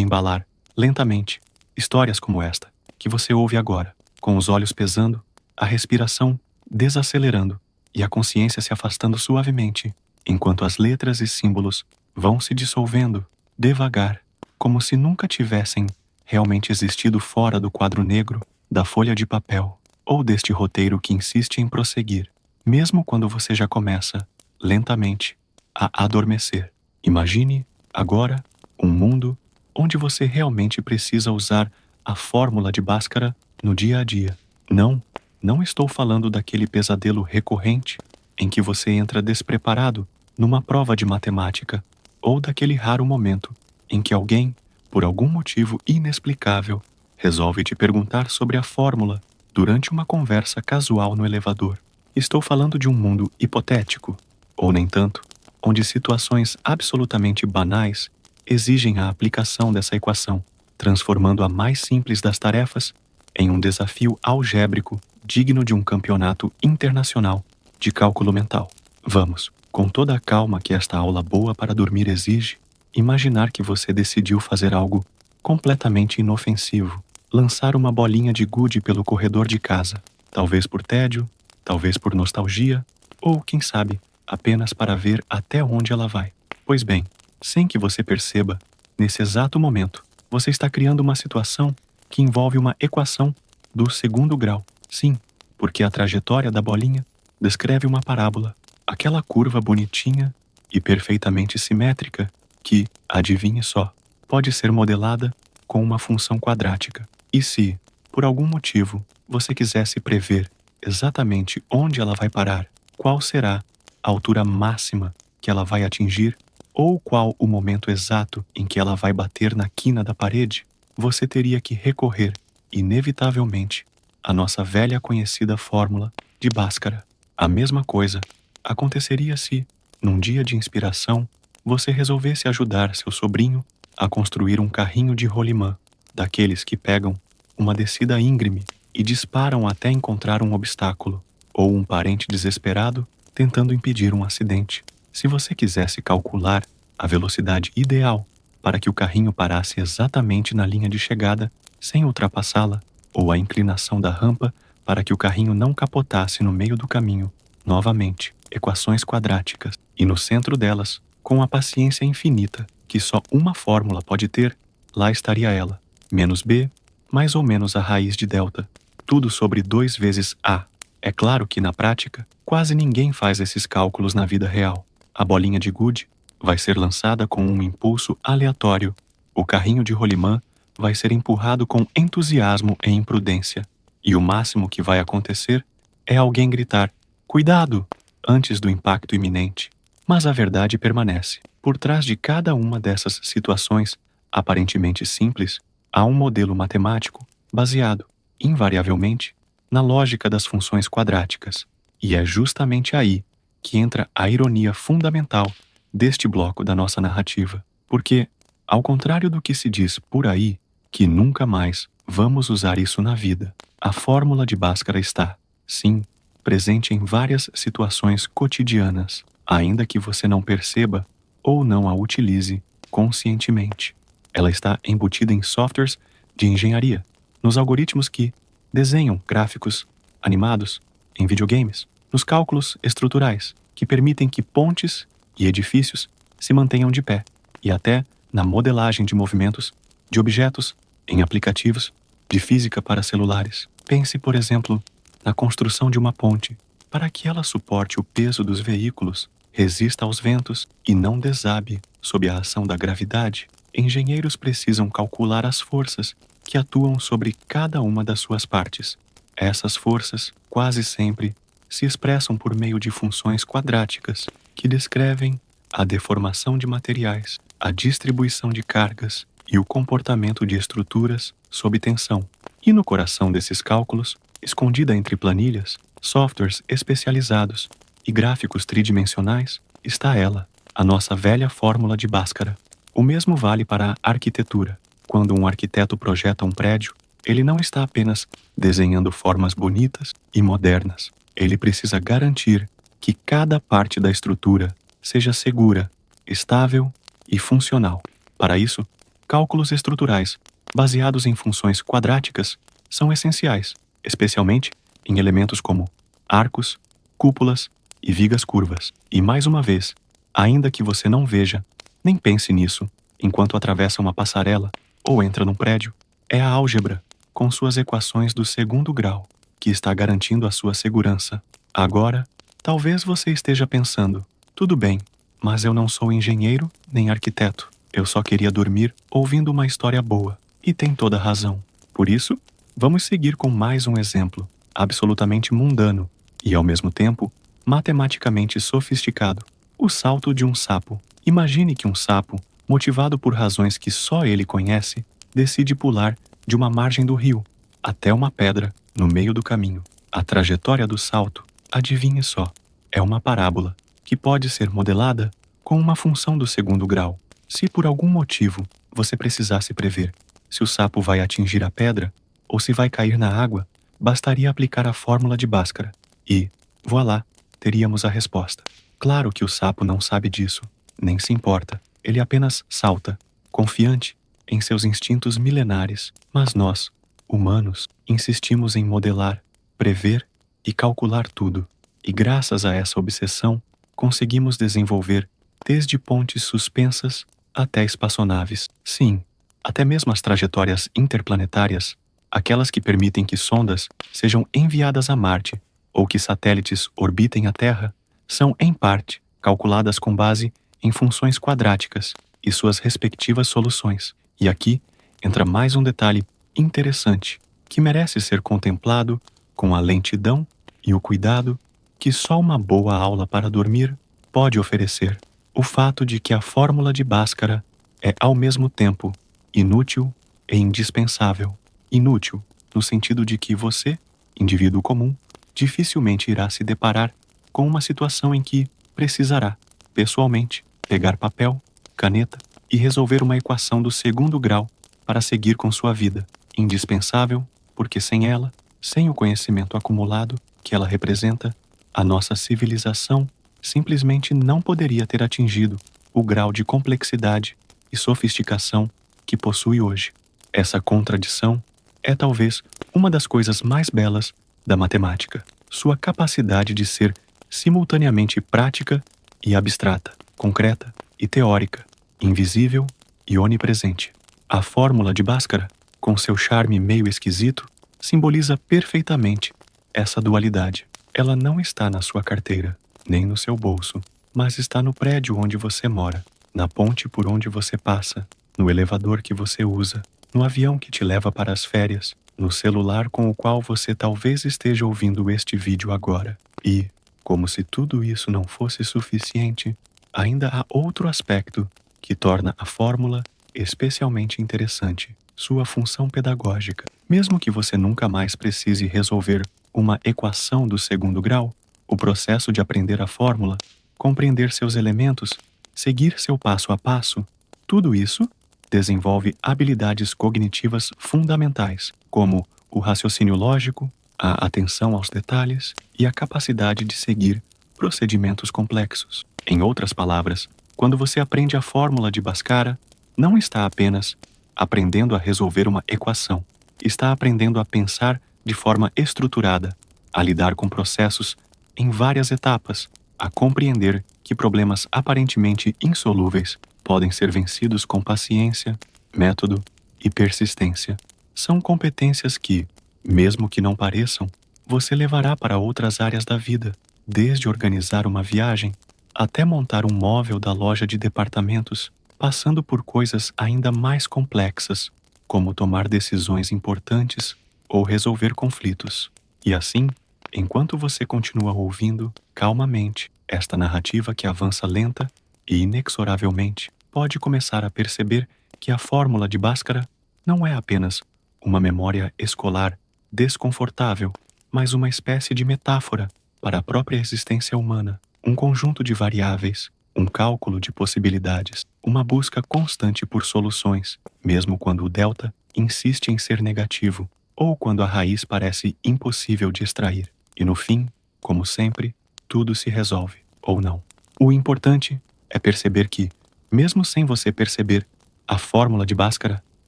embalar, lentamente, histórias como esta, que você ouve agora, com os olhos pesando, a respiração desacelerando e a consciência se afastando suavemente, enquanto as letras e símbolos vão se dissolvendo, devagar, como se nunca tivessem realmente existido fora do quadro negro, da folha de papel, ou deste roteiro que insiste em prosseguir, mesmo quando você já começa, lentamente, a adormecer. Imagine, agora, um mundo onde você realmente precisa usar a fórmula de Bhaskara no dia a dia. Não estou falando daquele pesadelo recorrente em que você entra despreparado numa prova de matemática, ou daquele raro momento em que alguém, por algum motivo inexplicável, resolve te perguntar sobre a fórmula durante uma conversa casual no elevador. Estou falando de um mundo hipotético, ou nem tanto, onde situações absolutamente banais exigem a aplicação dessa equação, transformando a mais simples das tarefas em um desafio algébrico digno de um campeonato internacional de cálculo mental. Vamos, com toda a calma que esta aula boa para dormir exige, imaginar que você decidiu fazer algo completamente inofensivo, lançar uma bolinha de gude pelo corredor de casa, talvez por tédio, talvez por nostalgia, ou, quem sabe, apenas para ver até onde ela vai. Pois bem, sem que você perceba, nesse exato momento, você está criando uma situação que envolve uma equação do segundo grau. Sim, porque a trajetória da bolinha descreve uma parábola, aquela curva bonitinha e perfeitamente simétrica que, adivinhe só, pode ser modelada com uma função quadrática. E se, por algum motivo, você quisesse prever exatamente onde ela vai parar, qual será a altura máxima que ela vai atingir, ou qual o momento exato em que ela vai bater na quina da parede, você teria que recorrer, inevitavelmente, à nossa velha conhecida fórmula de Bhaskara. A mesma coisa aconteceria se, num dia de inspiração, você resolvesse ajudar seu sobrinho a construir um carrinho de rolimã, daqueles que pegam uma descida íngreme e disparam até encontrar um obstáculo, ou um parente desesperado tentando impedir um acidente. Se você quisesse calcular a velocidade ideal para que o carrinho parasse exatamente na linha de chegada, sem ultrapassá-la, ou a inclinação da rampa para que o carrinho não capotasse no meio do caminho, novamente, equações quadráticas, e no centro delas, com a paciência infinita que só uma fórmula pode ter, lá estaria ela, menos b, mais ou menos a raiz de delta, tudo sobre 2 vezes a. É claro que, na prática, quase ninguém faz esses cálculos na vida real. A bolinha de gude vai ser lançada com um impulso aleatório. O carrinho de rolimã vai ser empurrado com entusiasmo e imprudência. E o máximo que vai acontecer é alguém gritar "Cuidado!" antes do impacto iminente. Mas a verdade permanece. Por trás de cada uma dessas situações, aparentemente simples, há um modelo matemático baseado, invariavelmente, na lógica das funções quadráticas. E é justamente aí que entra a ironia fundamental deste bloco da nossa narrativa. Porque, ao contrário do que se diz por aí, que nunca mais vamos usar isso na vida, a fórmula de Bhaskara está, sim, presente em várias situações cotidianas, ainda que você não perceba ou não a utilize conscientemente. Ela está embutida em softwares de engenharia, nos algoritmos que desenham gráficos animados, em videogames, nos cálculos estruturais que permitem que pontes e edifícios se mantenham de pé, e até na modelagem de movimentos de objetos em aplicativos de física para celulares. Pense, por exemplo, na construção de uma ponte para que ela suporte o peso dos veículos, resista aos ventos e não desabe sob a ação da gravidade. Engenheiros precisam calcular as forças que atuam sobre cada uma das suas partes. Essas forças, quase sempre, se expressam por meio de funções quadráticas que descrevem a deformação de materiais, a distribuição de cargas e o comportamento de estruturas sob tensão. E no coração desses cálculos, escondida entre planilhas, softwares especializados e gráficos tridimensionais, está ela, a nossa velha fórmula de Bhaskara. O mesmo vale para a arquitetura. Quando um arquiteto projeta um prédio, ele não está apenas desenhando formas bonitas e modernas. Ele precisa garantir que cada parte da estrutura seja segura, estável e funcional. Para isso, cálculos estruturais, baseados em funções quadráticas, são essenciais, especialmente em elementos como arcos, cúpulas e vigas curvas. E mais uma vez, ainda que você não veja, nem pense nisso, enquanto atravessa uma passarela ou entra num prédio, é a álgebra, com suas equações do segundo grau, que está garantindo a sua segurança. Agora, talvez você esteja pensando, tudo bem, mas eu não sou engenheiro nem arquiteto. Eu só queria dormir ouvindo uma história boa. E tem toda a razão. Por isso, vamos seguir com mais um exemplo, absolutamente mundano e, ao mesmo tempo, matematicamente sofisticado. O salto de um sapo. Imagine que um sapo, motivado por razões que só ele conhece, decide pular de uma margem do rio até uma pedra no meio do caminho. A trajetória do salto, adivinhe só, é uma parábola que pode ser modelada com uma função do segundo grau. Se por algum motivo você precisasse prever se o sapo vai atingir a pedra ou se vai cair na água, bastaria aplicar a fórmula de Bhaskara e, voilá, teríamos a resposta. Claro que o sapo não sabe disso, nem se importa. Ele apenas salta, confiante em seus instintos milenares. Mas nós, humanos, insistimos em modelar, prever e calcular tudo. E graças a essa obsessão, conseguimos desenvolver desde pontes suspensas até espaçonaves. Sim, até mesmo as trajetórias interplanetárias, aquelas que permitem que sondas sejam enviadas a Marte ou que satélites orbitem a Terra, são, em parte, calculadas com base em funções quadráticas e suas respectivas soluções. E aqui entra mais um detalhe interessante que merece ser contemplado com a lentidão e o cuidado que só uma boa aula para dormir pode oferecer. O fato de que a fórmula de Bhaskara é, ao mesmo tempo, inútil e indispensável. Inútil, no sentido de que você, indivíduo comum, dificilmente irá se deparar com uma situação em que precisará, pessoalmente, pegar papel, caneta e resolver uma equação do segundo grau para seguir com sua vida. Indispensável, porque sem ela, sem o conhecimento acumulado que ela representa, a nossa civilização simplesmente não poderia ter atingido o grau de complexidade e sofisticação que possui hoje. Essa contradição é talvez uma das coisas mais belas da matemática, sua capacidade de ser simultaneamente prática e abstrata, concreta e teórica, invisível e onipresente. A fórmula de Bhaskara, com seu charme meio esquisito, simboliza perfeitamente essa dualidade. Ela não está na sua carteira, nem no seu bolso, mas está no prédio onde você mora, na ponte por onde você passa, no elevador que você usa, no avião que te leva para as férias, no celular com o qual você talvez esteja ouvindo este vídeo agora. E, como se tudo isso não fosse suficiente, ainda há outro aspecto que torna a fórmula especialmente interessante: sua função pedagógica. Mesmo que você nunca mais precise resolver uma equação do segundo grau, o processo de aprender a fórmula, compreender seus elementos, seguir seu passo a passo, tudo isso desenvolve habilidades cognitivas fundamentais, como o raciocínio lógico, a atenção aos detalhes e a capacidade de seguir procedimentos complexos. Em outras palavras, quando você aprende a fórmula de Bhaskara, não está apenas aprendendo a resolver uma equação, está aprendendo a pensar de forma estruturada, a lidar com processos em várias etapas, a compreender que problemas aparentemente insolúveis podem ser vencidos com paciência, método e persistência. São competências que, mesmo que não pareçam, você levará para outras áreas da vida, desde organizar uma viagem até montar um móvel da loja de departamentos, passando por coisas ainda mais complexas, como tomar decisões importantes ou resolver conflitos. E assim, enquanto você continua ouvindo calmamente esta narrativa que avança lenta e, inexoravelmente, pode começar a perceber que a fórmula de Bhaskara não é apenas uma memória escolar desconfortável, mas uma espécie de metáfora para a própria existência humana, um conjunto de variáveis, um cálculo de possibilidades, uma busca constante por soluções, mesmo quando o delta insiste em ser negativo, ou quando a raiz parece impossível de extrair. E no fim, como sempre, tudo se resolve, ou não. O importante é perceber que, mesmo sem você perceber, a fórmula de Bhaskara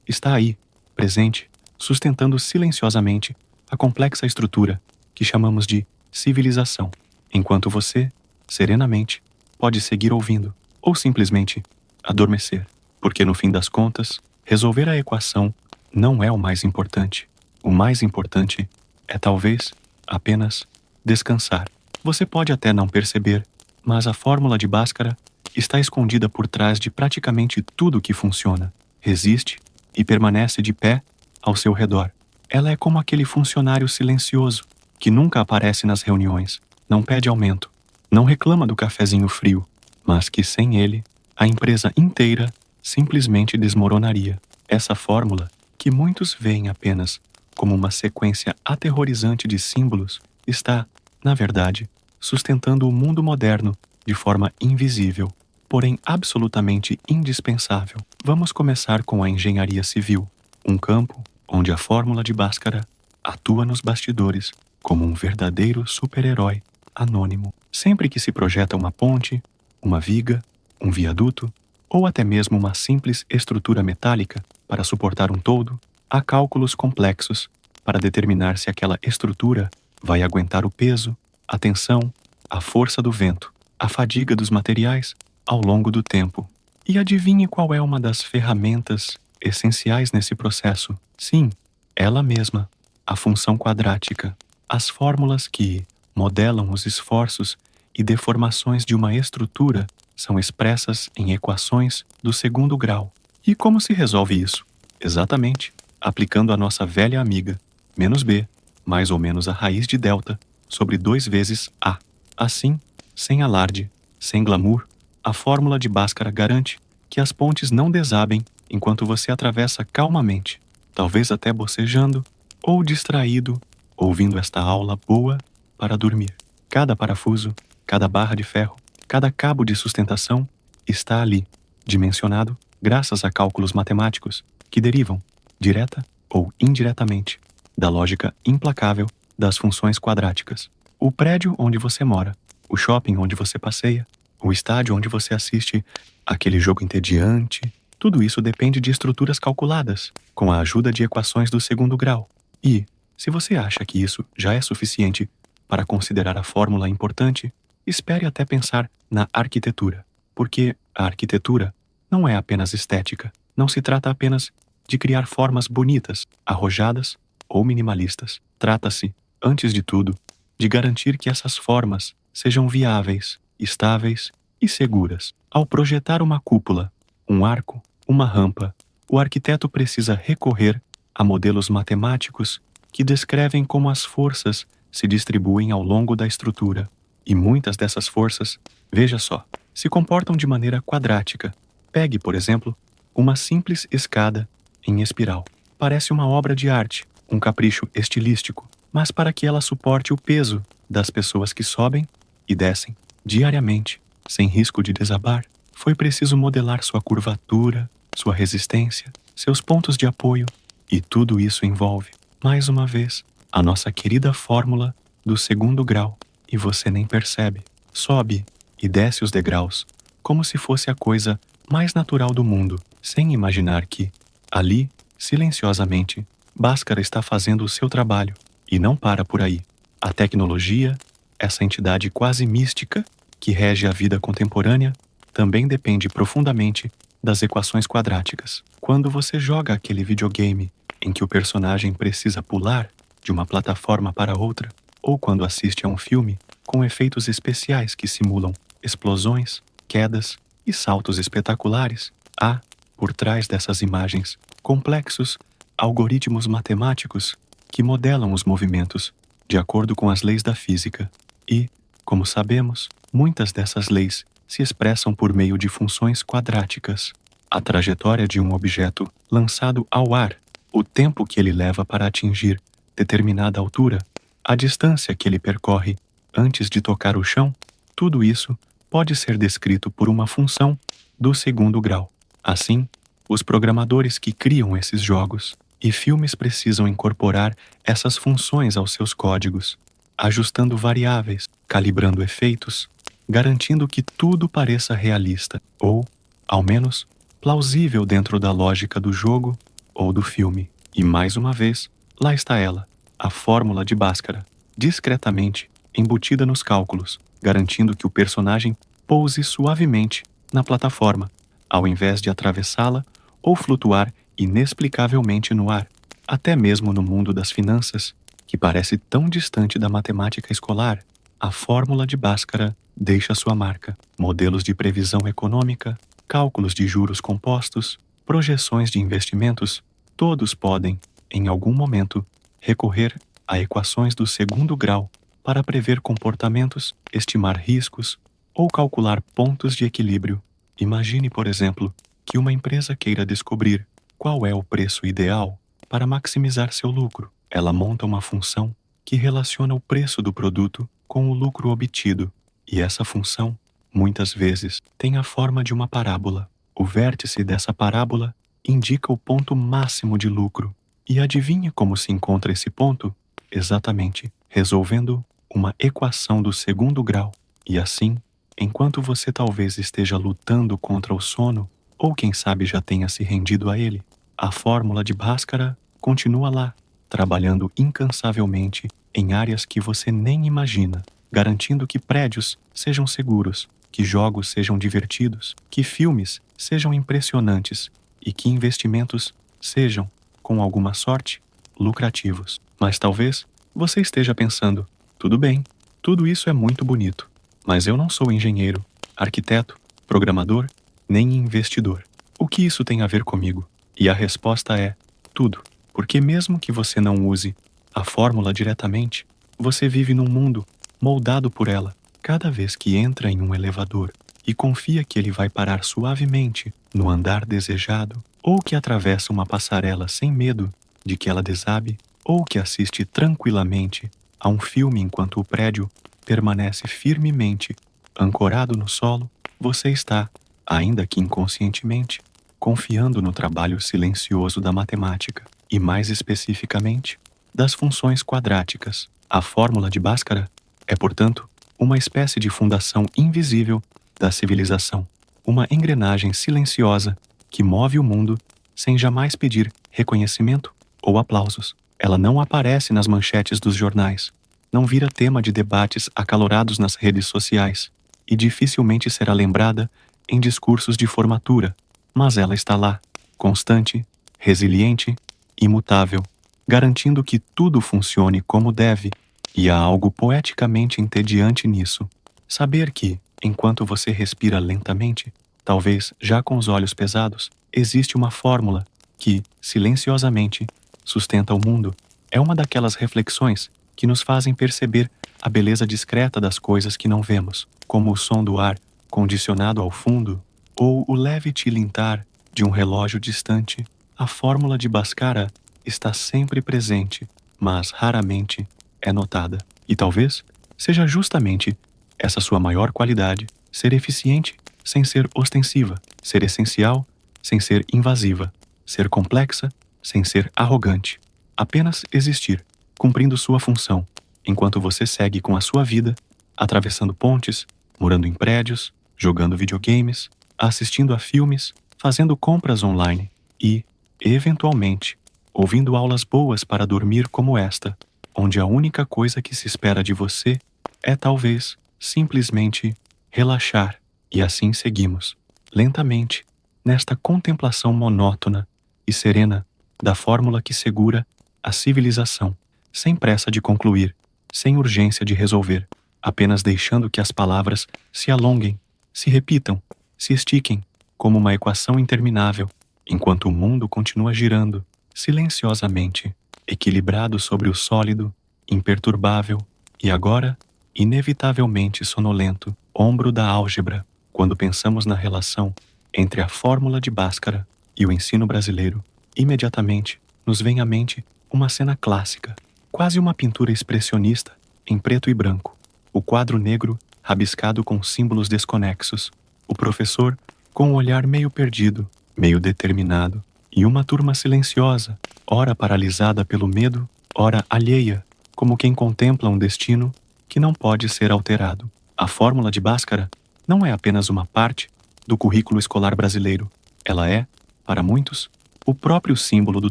está aí, presente, sustentando silenciosamente a complexa estrutura que chamamos de civilização, enquanto você, serenamente, pode seguir ouvindo, ou simplesmente adormecer, porque no fim das contas, resolver a equação não é o mais importante. O mais importante é talvez apenas descansar. Você pode até não perceber, mas a fórmula de Bhaskara está escondida por trás de praticamente tudo que funciona, resiste e permanece de pé ao seu redor. Ela é como aquele funcionário silencioso que nunca aparece nas reuniões, não pede aumento, não reclama do cafezinho frio, mas que sem ele, a empresa inteira simplesmente desmoronaria. Essa fórmula, que muitos veem apenas como uma sequência aterrorizante de símbolos, está, na verdade, sustentando o mundo moderno de forma invisível, porém absolutamente indispensável. Vamos começar com a engenharia civil, um campo onde a fórmula de Bhaskara atua nos bastidores como um verdadeiro super-herói anônimo. Sempre que se projeta uma ponte, uma viga, um viaduto ou até mesmo uma simples estrutura metálica para suportar um toldo, há cálculos complexos para determinar se aquela estrutura vai aguentar o peso, a tensão, a força do vento, a fadiga dos materiais ao longo do tempo. E adivinhe qual é uma das ferramentas essenciais nesse processo? Sim, ela mesma, a função quadrática. As fórmulas que modelam os esforços e deformações de uma estrutura são expressas em equações do segundo grau. E como se resolve isso? Exatamente, aplicando a nossa velha amiga, menos b, mais ou menos a raiz de delta, sobre 2 vezes a. Assim, sem alarde, sem glamour, a fórmula de Bhaskara garante que as pontes não desabem enquanto você atravessa calmamente, talvez até bocejando ou distraído, ouvindo esta aula boa para dormir. Cada parafuso, cada barra de ferro, cada cabo de sustentação está ali, dimensionado graças a cálculos matemáticos que derivam, direta ou indiretamente, da lógica implacável das funções quadráticas. O prédio onde você mora, o shopping onde você passeia, o estádio onde você assiste aquele jogo entediante, tudo isso depende de estruturas calculadas, com a ajuda de equações do segundo grau. E, se você acha que isso já é suficiente para considerar a fórmula importante, espere até pensar na arquitetura, porque a arquitetura não é apenas estética, não se trata apenas de criar formas bonitas, arrojadas ou minimalistas. Trata-se, antes de tudo, de garantir que essas formas sejam viáveis, estáveis e seguras. Ao projetar uma cúpula, um arco, uma rampa, o arquiteto precisa recorrer a modelos matemáticos que descrevem como as forças se distribuem ao longo da estrutura. E muitas dessas forças, veja só, se comportam de maneira quadrática. Pegue, por exemplo, uma simples escada em espiral. Parece uma obra de arte, um capricho estilístico, mas para que ela suporte o peso das pessoas que sobem e descem diariamente, sem risco de desabar, foi preciso modelar sua curvatura, sua resistência, seus pontos de apoio, e tudo isso envolve, mais uma vez, a nossa querida fórmula do segundo grau, e você nem percebe. Sobe e desce os degraus, como se fosse a coisa mais natural do mundo, sem imaginar que, ali, silenciosamente, Bhaskara está fazendo o seu trabalho, e não para por aí. A tecnologia, essa entidade quase mística que rege a vida contemporânea, também depende profundamente das equações quadráticas. Quando você joga aquele videogame em que o personagem precisa pular de uma plataforma para outra, ou quando assiste a um filme com efeitos especiais que simulam explosões, quedas e saltos espetaculares, há, por trás dessas imagens, complexos algoritmos matemáticos que modelam os movimentos de acordo com as leis da física. E, como sabemos, muitas dessas leis se expressam por meio de funções quadráticas. A trajetória de um objeto lançado ao ar, o tempo que ele leva para atingir determinada altura, a distância que ele percorre antes de tocar o chão, tudo isso pode ser descrito por uma função do segundo grau. Assim, os programadores que criam esses jogos e filmes precisam incorporar essas funções aos seus códigos, ajustando variáveis, calibrando efeitos, garantindo que tudo pareça realista ou, ao menos, plausível dentro da lógica do jogo ou do filme. E mais uma vez, lá está ela, a fórmula de Bhaskara, discretamente embutida nos cálculos, garantindo que o personagem pouse suavemente na plataforma, ao invés de atravessá-la ou flutuar inexplicavelmente no ar. Até mesmo no mundo das finanças, que parece tão distante da matemática escolar, a fórmula de Bhaskara deixa sua marca. Modelos de previsão econômica, cálculos de juros compostos, projeções de investimentos, todos podem, em algum momento, recorrer a equações do segundo grau para prever comportamentos, estimar riscos ou calcular pontos de equilíbrio. Imagine, por exemplo, que uma empresa queira descobrir qual é o preço ideal para maximizar seu lucro. Ela monta uma função que relaciona o preço do produto com o lucro obtido, e essa função, muitas vezes, tem a forma de uma parábola. O vértice dessa parábola indica o ponto máximo de lucro. E adivinhe como se encontra esse ponto? Exatamente, resolvendo uma equação do segundo grau. E assim, enquanto você talvez esteja lutando contra o sono, ou quem sabe já tenha se rendido a ele, a fórmula de Bhaskara continua lá, trabalhando incansavelmente em áreas que você nem imagina, garantindo que prédios sejam seguros, que jogos sejam divertidos, que filmes sejam impressionantes e que investimentos sejam, com alguma sorte, lucrativos. Mas talvez você esteja pensando, tudo bem, tudo isso é muito bonito, mas eu não sou engenheiro, arquiteto, programador, nem investidor. O que isso tem a ver comigo? E a resposta é tudo, porque mesmo que você não use a fórmula diretamente, você vive num mundo moldado por ela. Cada vez que entra em um elevador e confia que ele vai parar suavemente no andar desejado, ou que atravessa uma passarela sem medo de que ela desabe, ou que assiste tranquilamente a um filme enquanto o prédio permanece firmemente ancorado no solo, você está, ainda que inconscientemente, confiando no trabalho silencioso da matemática e, mais especificamente, das funções quadráticas. A fórmula de Bhaskara é, portanto, uma espécie de fundação invisível da civilização, uma engrenagem silenciosa que move o mundo sem jamais pedir reconhecimento ou aplausos. Ela não aparece nas manchetes dos jornais, não vira tema de debates acalorados nas redes sociais e dificilmente será lembrada em discursos de formatura, mas ela está lá, constante, resiliente, imutável, garantindo que tudo funcione como deve. E há algo poeticamente entediante nisso. Saber que, enquanto você respira lentamente, talvez já com os olhos pesados, existe uma fórmula que, silenciosamente, sustenta o mundo. É uma daquelas reflexões que nos fazem perceber a beleza discreta das coisas que não vemos, como o som do ar condicionado ao fundo ou o leve tilintar de um relógio distante. A fórmula de Bhaskara está sempre presente, mas raramente é notada. E talvez seja justamente essa sua maior qualidade: ser eficiente sem ser ostensiva, ser essencial sem ser invasiva, ser complexa sem ser arrogante. Apenas existir, cumprindo sua função, enquanto você segue com a sua vida, atravessando pontes, morando em prédios, jogando videogames, assistindo a filmes, fazendo compras online e, eventualmente, ouvindo aulas boas para dormir como esta, onde a única coisa que se espera de você é talvez simplesmente relaxar. E assim seguimos, lentamente, nesta contemplação monótona e serena da fórmula que segura a civilização, sem pressa de concluir, sem urgência de resolver, apenas deixando que as palavras se alonguem, se repitam, se estiquem como uma equação interminável, enquanto o mundo continua girando, silenciosamente, equilibrado sobre o sólido, imperturbável e agora, inevitavelmente sonolento, ombro da álgebra. Quando pensamos na relação entre a fórmula de Bhaskara e o ensino brasileiro, imediatamente nos vem à mente uma cena clássica, quase uma pintura expressionista em preto e branco. O quadro negro rabiscado com símbolos desconexos, o professor com um olhar meio perdido, meio determinado, e uma turma silenciosa, ora paralisada pelo medo, ora alheia, como quem contempla um destino que não pode ser alterado. A fórmula de Bhaskara não é apenas uma parte do currículo escolar brasileiro. Ela é, para muitos, o próprio símbolo do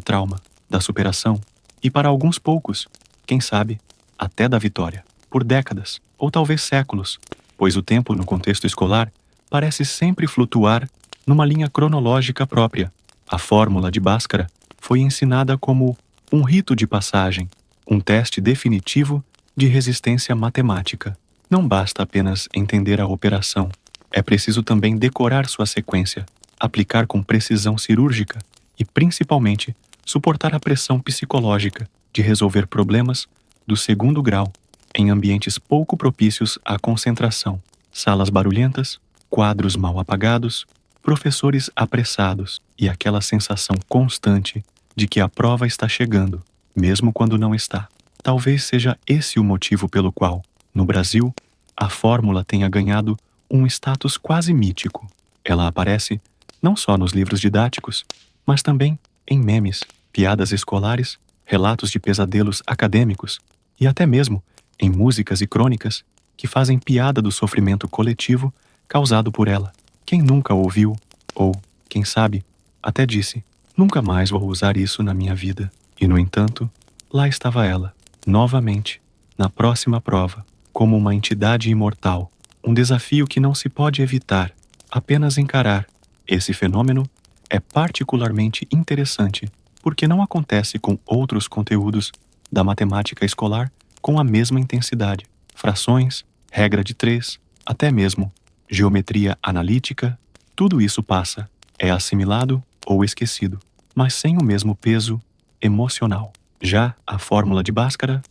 trauma, da superação e, para alguns poucos, quem sabe, até da vitória. Por décadas, ou talvez séculos, pois o tempo no contexto escolar parece sempre flutuar numa linha cronológica própria. A fórmula de Bhaskara foi ensinada como um rito de passagem, um teste definitivo de resistência matemática. Não basta apenas entender a operação, é preciso também decorar sua sequência, aplicar com precisão cirúrgica e, principalmente, suportar a pressão psicológica de resolver problemas do segundo grau em ambientes pouco propícios à concentração, salas barulhentas, quadros mal apagados, professores apressados e aquela sensação constante de que a prova está chegando, mesmo quando não está. Talvez seja esse o motivo pelo qual, no Brasil, a fórmula tenha ganhado um status quase mítico. Ela aparece não só nos livros didáticos, mas também em memes, piadas escolares, relatos de pesadelos acadêmicos e até mesmo em músicas e crônicas que fazem piada do sofrimento coletivo causado por ela. Quem nunca ouviu, ou, quem sabe, até disse: "Nunca mais vou usar isso na minha vida." E, no entanto, lá estava ela, novamente, na próxima prova, como uma entidade imortal, um desafio que não se pode evitar, apenas encarar. Esse fenômeno é particularmente interessante porque não acontece com outros conteúdos da matemática escolar com a mesma intensidade. Frações, regra de 3, até mesmo geometria analítica, tudo isso passa, é assimilado ou esquecido, mas sem o mesmo peso emocional. Já a fórmula de Bhaskara,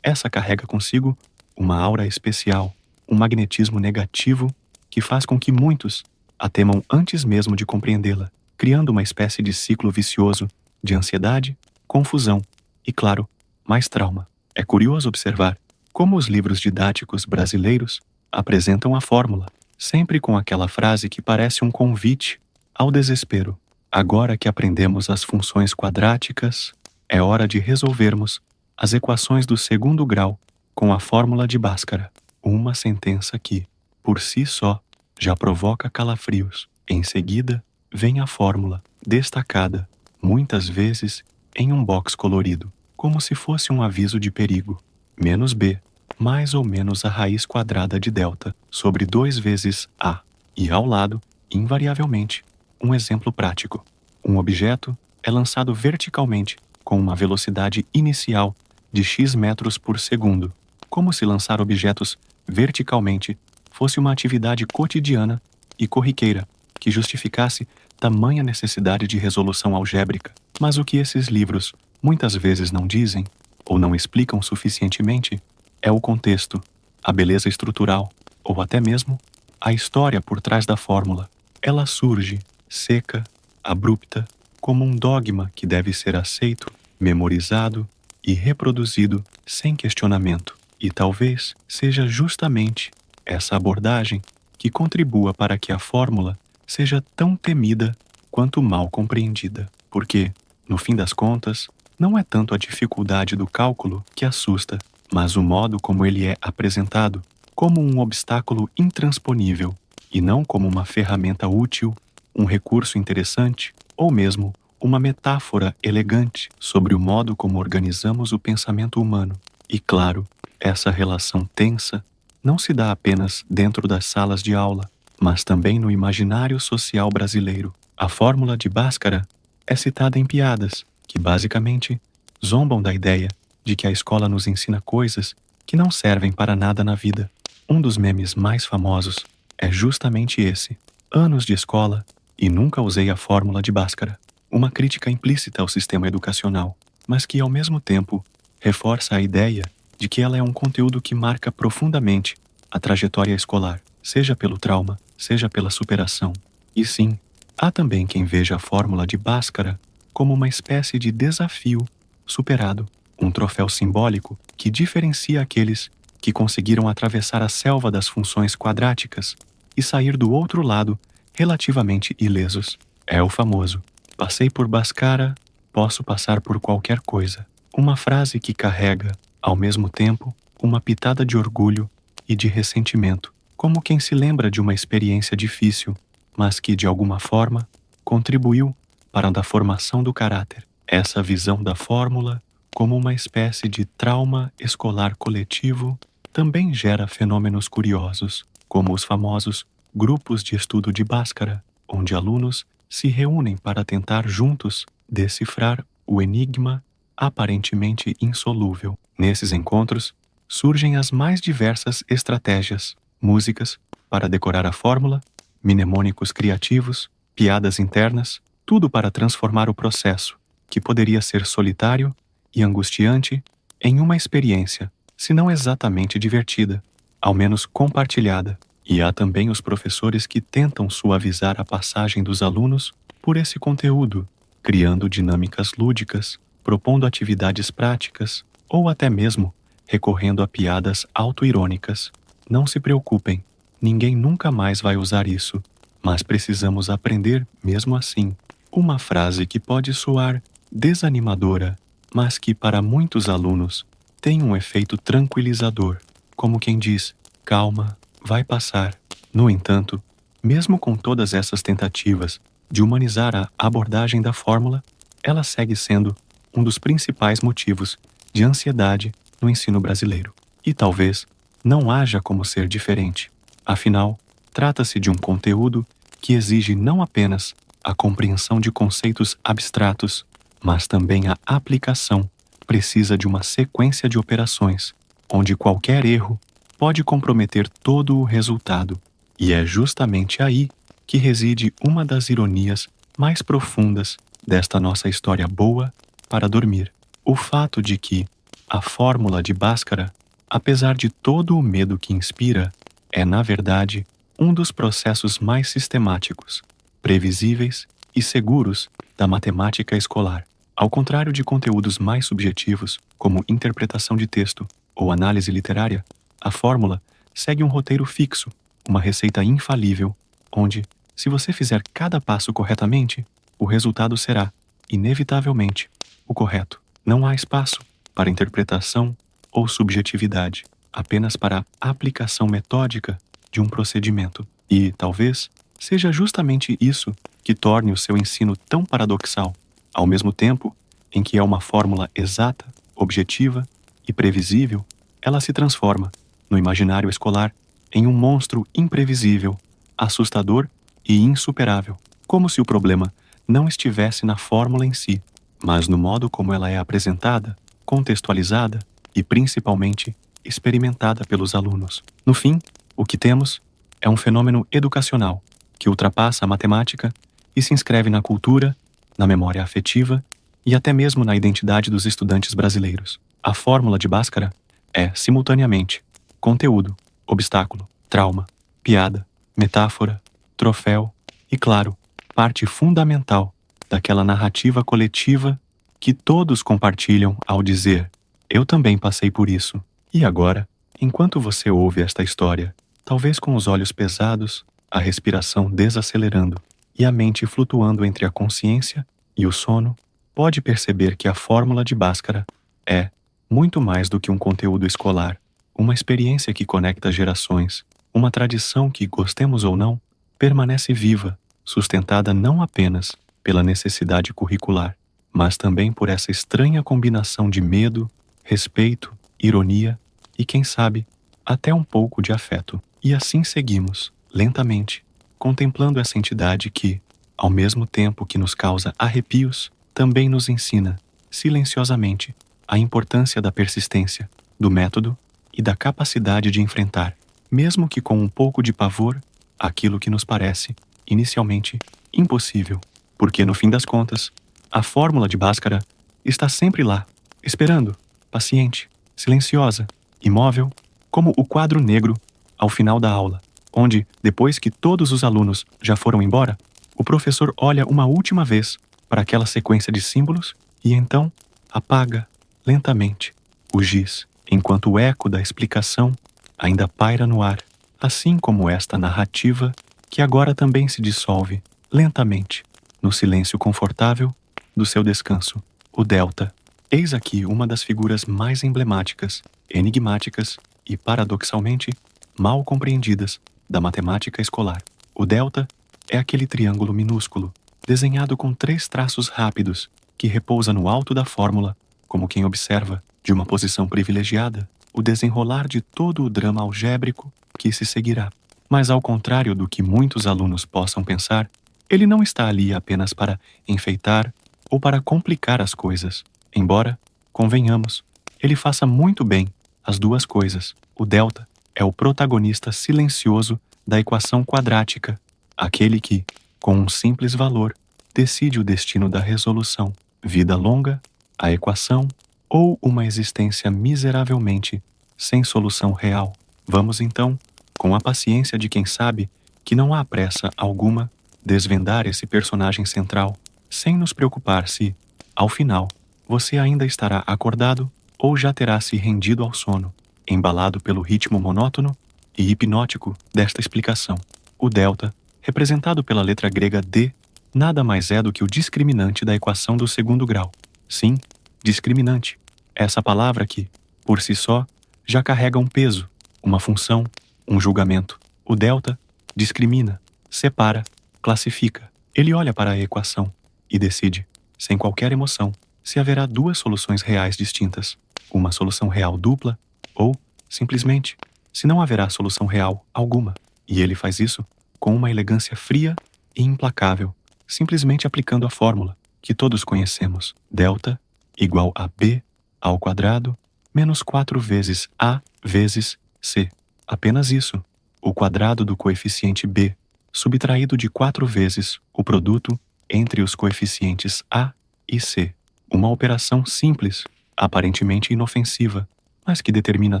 essa carrega consigo uma aura especial, um magnetismo negativo que faz com que muitos a temam antes mesmo de compreendê-la, criando uma espécie de ciclo vicioso de ansiedade, confusão e, claro, mais trauma. É curioso observar como os livros didáticos brasileiros apresentam a fórmula, sempre com aquela frase que parece um convite ao desespero. Agora que aprendemos as funções quadráticas, é hora de resolvermos as equações do segundo grau com a fórmula de Bhaskara. Uma sentença que, por si só, já provoca calafrios. Em seguida, vem a fórmula, destacada, muitas vezes, em um box colorido, como se fosse um aviso de perigo. Menos b, mais ou menos a raiz quadrada de delta, sobre 2 vezes a. E ao lado, invariavelmente, um exemplo prático. Um objeto é lançado verticalmente com uma velocidade inicial de x metros por segundo, como se lançar objetos verticalmente fosse uma atividade cotidiana e corriqueira que justificasse tamanha necessidade de resolução algébrica. Mas o que esses livros muitas vezes não dizem, ou não explicam suficientemente, é o contexto, a beleza estrutural, ou até mesmo a história por trás da fórmula. Ela surge, seca, abrupta, como um dogma que deve ser aceito, memorizado e reproduzido sem questionamento. E talvez seja justamente essa abordagem que contribua para que a fórmula seja tão temida quanto mal compreendida. Porque, no fim das contas, não é tanto a dificuldade do cálculo que assusta, mas o modo como ele é apresentado como um obstáculo intransponível e não como uma ferramenta útil, um recurso interessante ou mesmo uma metáfora elegante sobre o modo como organizamos o pensamento humano. E claro, essa relação tensa não se dá apenas dentro das salas de aula, mas também no imaginário social brasileiro. A fórmula de Bhaskara é citada em piadas, que basicamente zombam da ideia de que a escola nos ensina coisas que não servem para nada na vida. Um dos memes mais famosos é justamente esse: anos de escola e nunca usei a fórmula de Bhaskara. Uma crítica implícita ao sistema educacional, mas que ao mesmo tempo reforça a ideia de que ela é um conteúdo que marca profundamente a trajetória escolar, seja pelo trauma, seja pela superação. E sim, há também quem veja a fórmula de Bhaskara como uma espécie de desafio superado, um troféu simbólico que diferencia aqueles que conseguiram atravessar a selva das funções quadráticas e sair do outro lado relativamente ilesos. É o famoso: passei por Bhaskara, posso passar por qualquer coisa. Uma frase que carrega, ao mesmo tempo, uma pitada de orgulho e de ressentimento, como quem se lembra de uma experiência difícil, mas que, de alguma forma, contribuiu para a formação do caráter. Essa visão da fórmula, como uma espécie de trauma escolar coletivo, também gera fenômenos curiosos, como os famosos grupos de estudo de Bhaskara, onde alunos se reúnem para tentar juntos decifrar o enigma aparentemente insolúvel. Nesses encontros, surgem as mais diversas estratégias: músicas para decorar a fórmula, mnemônicos criativos, piadas internas, tudo para transformar o processo, que poderia ser solitário e angustiante, em uma experiência, se não exatamente divertida, ao menos compartilhada. E há também os professores que tentam suavizar a passagem dos alunos por esse conteúdo, criando dinâmicas lúdicas, propondo atividades práticas ou até mesmo recorrendo a piadas autoirônicas. Não se preocupem, ninguém nunca mais vai usar isso, mas precisamos aprender mesmo assim. Uma frase que pode soar desanimadora, mas que para muitos alunos tem um efeito tranquilizador, como quem diz: calma, vai passar. No entanto, mesmo com todas essas tentativas de humanizar a abordagem da fórmula, ela segue sendo um dos principais motivos de ansiedade no ensino brasileiro. E talvez não haja como ser diferente. Afinal, trata-se de um conteúdo que exige não apenas a compreensão de conceitos abstratos, mas também a aplicação precisa de uma sequência de operações, onde qualquer erro pode comprometer todo o resultado. E é justamente aí que reside uma das ironias mais profundas desta nossa história boa para dormir. O fato de que a fórmula de Bhaskara, apesar de todo o medo que inspira, é, na verdade, um dos processos mais sistemáticos, previsíveis e seguros da matemática escolar. Ao contrário de conteúdos mais subjetivos, como interpretação de texto ou análise literária, a fórmula segue um roteiro fixo, uma receita infalível, onde, se você fizer cada passo corretamente, o resultado será, inevitavelmente, o correto. Não há espaço para interpretação ou subjetividade, apenas para a aplicação metódica de um procedimento. E, talvez, seja justamente isso que torne o seu ensino tão paradoxal. Ao mesmo tempo em que é uma fórmula exata, objetiva e previsível, ela se transforma, no imaginário escolar, em um monstro imprevisível, assustador e insuperável, como se o problema não estivesse na fórmula em si, mas no modo como ela é apresentada, contextualizada e, principalmente, experimentada pelos alunos. No fim, o que temos é um fenômeno educacional que ultrapassa a matemática e se inscreve na cultura, na memória afetiva e até mesmo na identidade dos estudantes brasileiros. A fórmula de Bhaskara é, simultaneamente, conteúdo, obstáculo, trauma, piada, metáfora, troféu e, claro, parte fundamental daquela narrativa coletiva que todos compartilham ao dizer: eu também passei por isso. E agora, enquanto você ouve esta história, talvez com os olhos pesados, a respiração desacelerando e a mente flutuando entre a consciência e o sono, pode perceber que a fórmula de Bhaskara é muito mais do que um conteúdo escolar, uma experiência que conecta gerações, uma tradição que, gostemos ou não, permanece viva, sustentada não apenas pela necessidade curricular, mas também por essa estranha combinação de medo, respeito, ironia e, quem sabe, até um pouco de afeto. E assim seguimos, lentamente, contemplando essa entidade que, ao mesmo tempo que nos causa arrepios, também nos ensina, silenciosamente, a importância da persistência, do método e da capacidade de enfrentar, mesmo que com um pouco de pavor, aquilo que nos parece, inicialmente, impossível. Porque, no fim das contas, a fórmula de Bhaskara está sempre lá, esperando, paciente, silenciosa, imóvel, como o quadro negro ao final da aula, onde, depois que todos os alunos já foram embora, o professor olha uma última vez para aquela sequência de símbolos e então apaga, lentamente, o giz, enquanto o eco da explicação ainda paira no ar, assim como esta narrativa que agora também se dissolve, lentamente, no silêncio confortável do seu descanso. O delta. Eis aqui uma das figuras mais emblemáticas, enigmáticas e, paradoxalmente, mal compreendidas da matemática escolar. O delta é aquele triângulo minúsculo, desenhado com 3 traços rápidos, que repousa no alto da fórmula, como quem observa, de uma posição privilegiada, o desenrolar de todo o drama algébrico que se seguirá. Mas, ao contrário do que muitos alunos possam pensar, ele não está ali apenas para enfeitar ou para complicar as coisas. Embora, convenhamos, ele faça muito bem as duas coisas. O delta é o protagonista silencioso da equação quadrática, aquele que, com um simples valor, decide o destino da resolução: vida longa, a equação ou uma existência miseravelmente sem solução real. Vamos então, com a paciência de quem sabe que não há pressa alguma, desvendar esse personagem central, sem nos preocupar se, ao final, você ainda estará acordado ou já terá se rendido ao sono, embalado pelo ritmo monótono e hipnótico desta explicação. O delta, representado pela letra grega D, nada mais é do que o discriminante da equação do segundo grau. Sim, discriminante. Essa palavra que, por si só, já carrega um peso, uma função, um julgamento. O delta discrimina, separa, classifica. Ele olha para a equação e decide, sem qualquer emoção, se haverá 2 soluções reais distintas, uma solução real dupla ou, simplesmente, se não haverá solução real alguma. E ele faz isso com uma elegância fria e implacável, simplesmente aplicando a fórmula que todos conhecemos: delta igual a b ao quadrado menos 4 vezes a vezes c. Apenas isso, o quadrado do coeficiente b, subtraído de 4 vezes o produto entre os coeficientes a e c. Uma operação simples, aparentemente inofensiva, mas que determina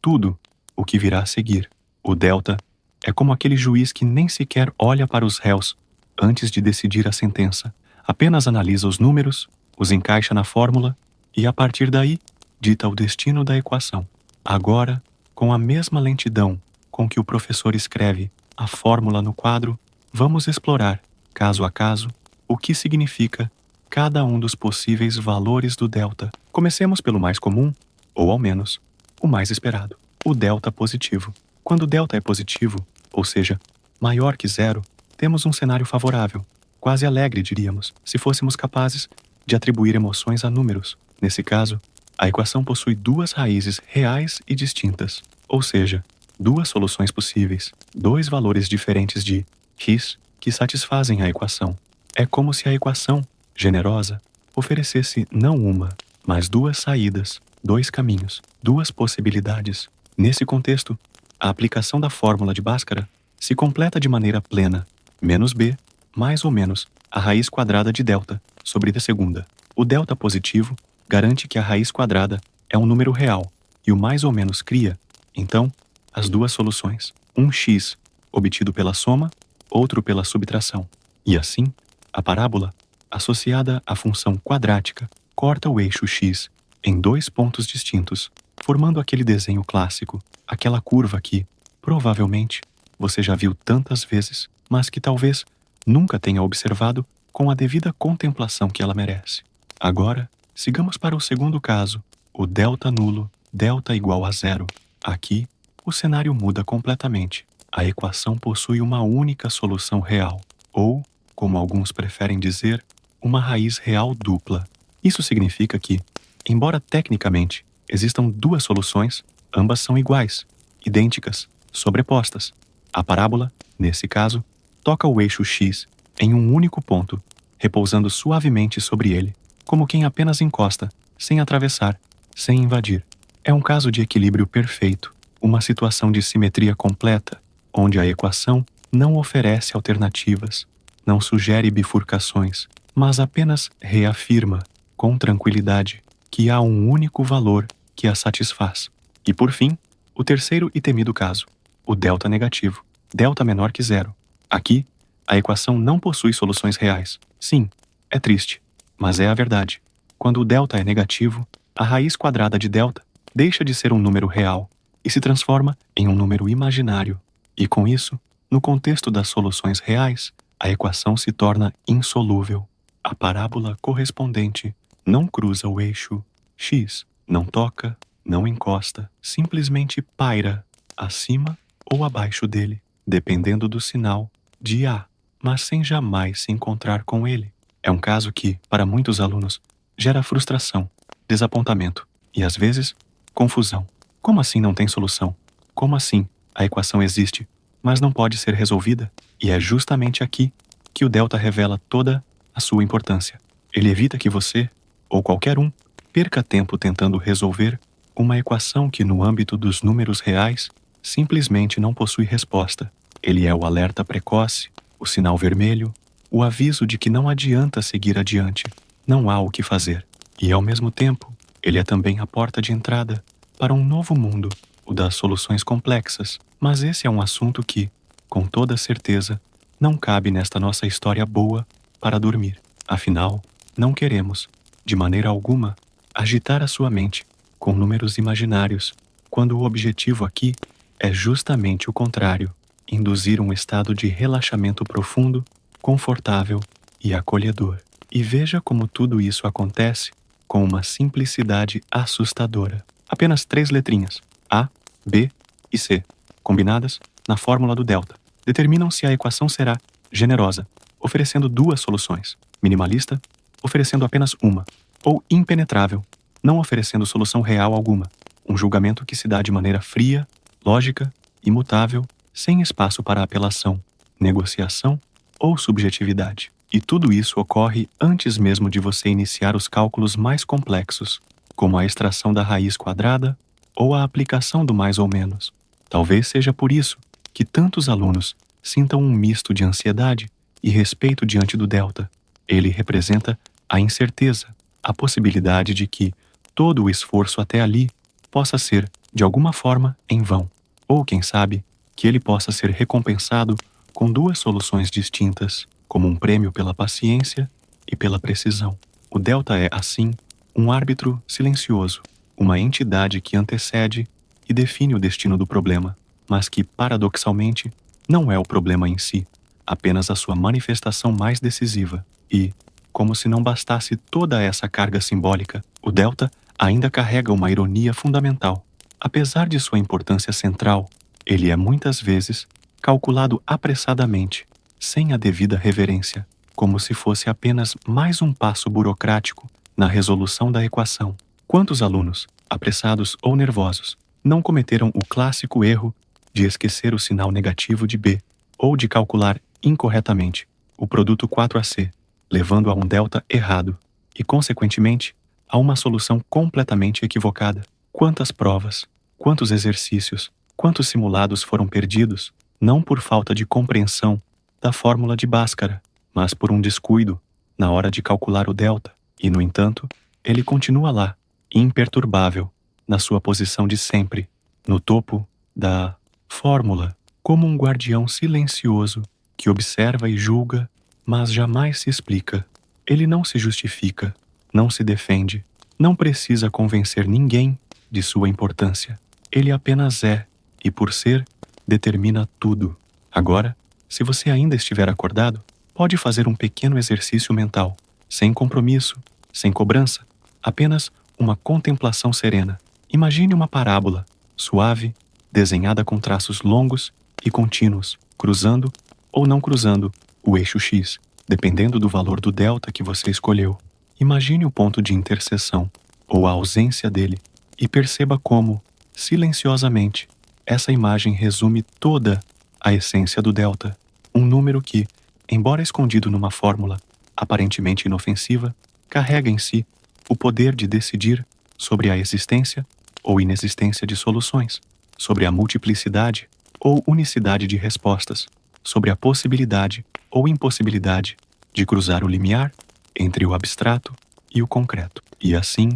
tudo o que virá a seguir. O delta é como aquele juiz que nem sequer olha para os réus antes de decidir a sentença. Apenas analisa os números, os encaixa na fórmula e, a partir daí, dita o destino da equação. Agora, com a mesma lentidão com que o professor escreve a fórmula no quadro, vamos explorar, caso a caso, o que significa cada um dos possíveis valores do delta. Comecemos pelo mais comum, ou ao menos, o mais esperado: o delta positivo. Quando o delta é positivo, ou seja, maior que 0, temos um cenário favorável, quase alegre, diríamos, se fôssemos capazes de atribuir emoções a números. Nesse caso, a equação possui 2 raízes reais e distintas, ou seja, 2 soluções possíveis, 2 valores diferentes de x que satisfazem a equação. É como se a equação, generosa, oferecesse não uma, mas 2 saídas, 2 caminhos, 2 possibilidades. Nesse contexto, a aplicação da fórmula de Bhaskara se completa de maneira plena: menos b, mais ou menos, a raiz quadrada de delta, sobre a segunda. O delta positivo garante que a raiz quadrada é um número real, e o mais ou menos cria, então, as 2 soluções: um x, obtido pela soma, outro pela subtração. E assim, a parábola, associada à função quadrática, corta o eixo x em 2 pontos distintos, formando aquele desenho clássico, aquela curva que, provavelmente, você já viu tantas vezes, mas que talvez nunca tenha observado com a devida contemplação que ela merece. Agora, sigamos para o segundo caso, o delta nulo, delta igual a 0. Aqui, o cenário muda completamente. A equação possui uma única solução real, ou, como alguns preferem dizer, uma raiz real dupla. Isso significa que, embora tecnicamente existam 2 soluções, ambas são iguais, idênticas, sobrepostas. A parábola, nesse caso, toca o eixo x em um único ponto, repousando suavemente sobre ele, como quem apenas encosta, sem atravessar, sem invadir. É um caso de equilíbrio perfeito, uma situação de simetria completa, onde a equação não oferece alternativas, não sugere bifurcações, mas apenas reafirma, com tranquilidade, que há um único valor que a satisfaz. E por fim, o terceiro e temido caso, o delta negativo. delta menor que zero. Aqui, a equação não possui soluções reais. Sim, é triste, mas é a verdade. Quando o delta é negativo, a raiz quadrada de delta deixa de ser um número real e se transforma em um número imaginário. E com isso, no contexto das soluções reais, a equação se torna insolúvel. A parábola correspondente não cruza o eixo x, não toca, não encosta, simplesmente paira acima ou abaixo dele, dependendo do sinal de A, mas sem jamais se encontrar com ele. É um caso que, para muitos alunos, gera frustração, desapontamento e, às vezes, confusão. Como assim não tem solução? Como assim a equação existe, mas não pode ser resolvida? E é justamente aqui que o delta revela toda a sua importância. Ele evita que você, ou qualquer um, perca tempo tentando resolver uma equação que, no âmbito dos números reais, simplesmente não possui resposta. Ele é o alerta precoce, o sinal vermelho, o aviso de que não adianta seguir adiante, não há o que fazer. E, ao mesmo tempo, ele é também a porta de entrada para um novo mundo, o das soluções complexas. Mas esse é um assunto que, com toda certeza, não cabe nesta nossa história boa para dormir. Afinal, não queremos, de maneira alguma, agitar a sua mente com números imaginários, quando o objetivo aqui é justamente o contrário: induzir um estado de relaxamento profundo, confortável e acolhedor. E veja como tudo isso acontece com uma simplicidade assustadora. Apenas 3 letrinhas, A, B e C, combinadas na fórmula do delta, determinam se a equação será generosa, oferecendo 2 soluções, minimalista, oferecendo apenas uma, ou impenetrável, não oferecendo solução real alguma, um julgamento que se dá de maneira fria, lógica, imutável, sem espaço para apelação, negociação ou subjetividade. E tudo isso ocorre antes mesmo de você iniciar os cálculos mais complexos, como a extração da raiz quadrada ou a aplicação do mais ou menos. Talvez seja por isso que tantos alunos sintam um misto de ansiedade e respeito diante do delta. Ele representa a incerteza, a possibilidade de que todo o esforço até ali possa ser, de alguma forma, em vão. Ou, quem sabe, que ele possa ser recompensado com 2 soluções distintas, como um prêmio pela paciência e pela precisão. O delta é, assim, um árbitro silencioso, uma entidade que antecede e define o destino do problema, mas que, paradoxalmente, não é o problema em si, apenas a sua manifestação mais decisiva. E, como se não bastasse toda essa carga simbólica, o delta ainda carrega uma ironia fundamental. Apesar de sua importância central, ele é muitas vezes calculado apressadamente, sem a devida reverência, como se fosse apenas mais um passo burocrático na resolução da equação. Quantos alunos, apressados ou nervosos, não cometeram o clássico erro de esquecer o sinal negativo de B ou de calcular incorretamente o produto 4AC, levando a um delta errado e, consequentemente, a uma solução completamente equivocada? Quantas provas, quantos exercícios, quantos simulados foram perdidos, não por falta de compreensão da fórmula de Bhaskara, mas por um descuido na hora de calcular o delta, e, no entanto, ele continua lá, imperturbável, na sua posição de sempre, no topo da fórmula, como um guardião silencioso que observa e julga, mas jamais se explica. Ele não se justifica, não se defende, não precisa convencer ninguém de sua importância. Ele apenas é, e por ser, determina tudo. Agora, se você ainda estiver acordado, pode fazer um pequeno exercício mental, sem compromisso, sem cobrança, apenas uma contemplação serena. Imagine uma parábola, suave, desenhada com traços longos e contínuos, cruzando ou não cruzando o eixo X, dependendo do valor do delta que você escolheu. Imagine o ponto de interseção, ou a ausência dele, e perceba como, silenciosamente, essa imagem resume toda a essência do delta, um número que, embora escondido numa fórmula aparentemente inofensiva, carrega em si o poder de decidir sobre a existência ou inexistência de soluções, sobre a multiplicidade ou unicidade de respostas, sobre a possibilidade ou impossibilidade de cruzar o limiar entre o abstrato e o concreto. E assim,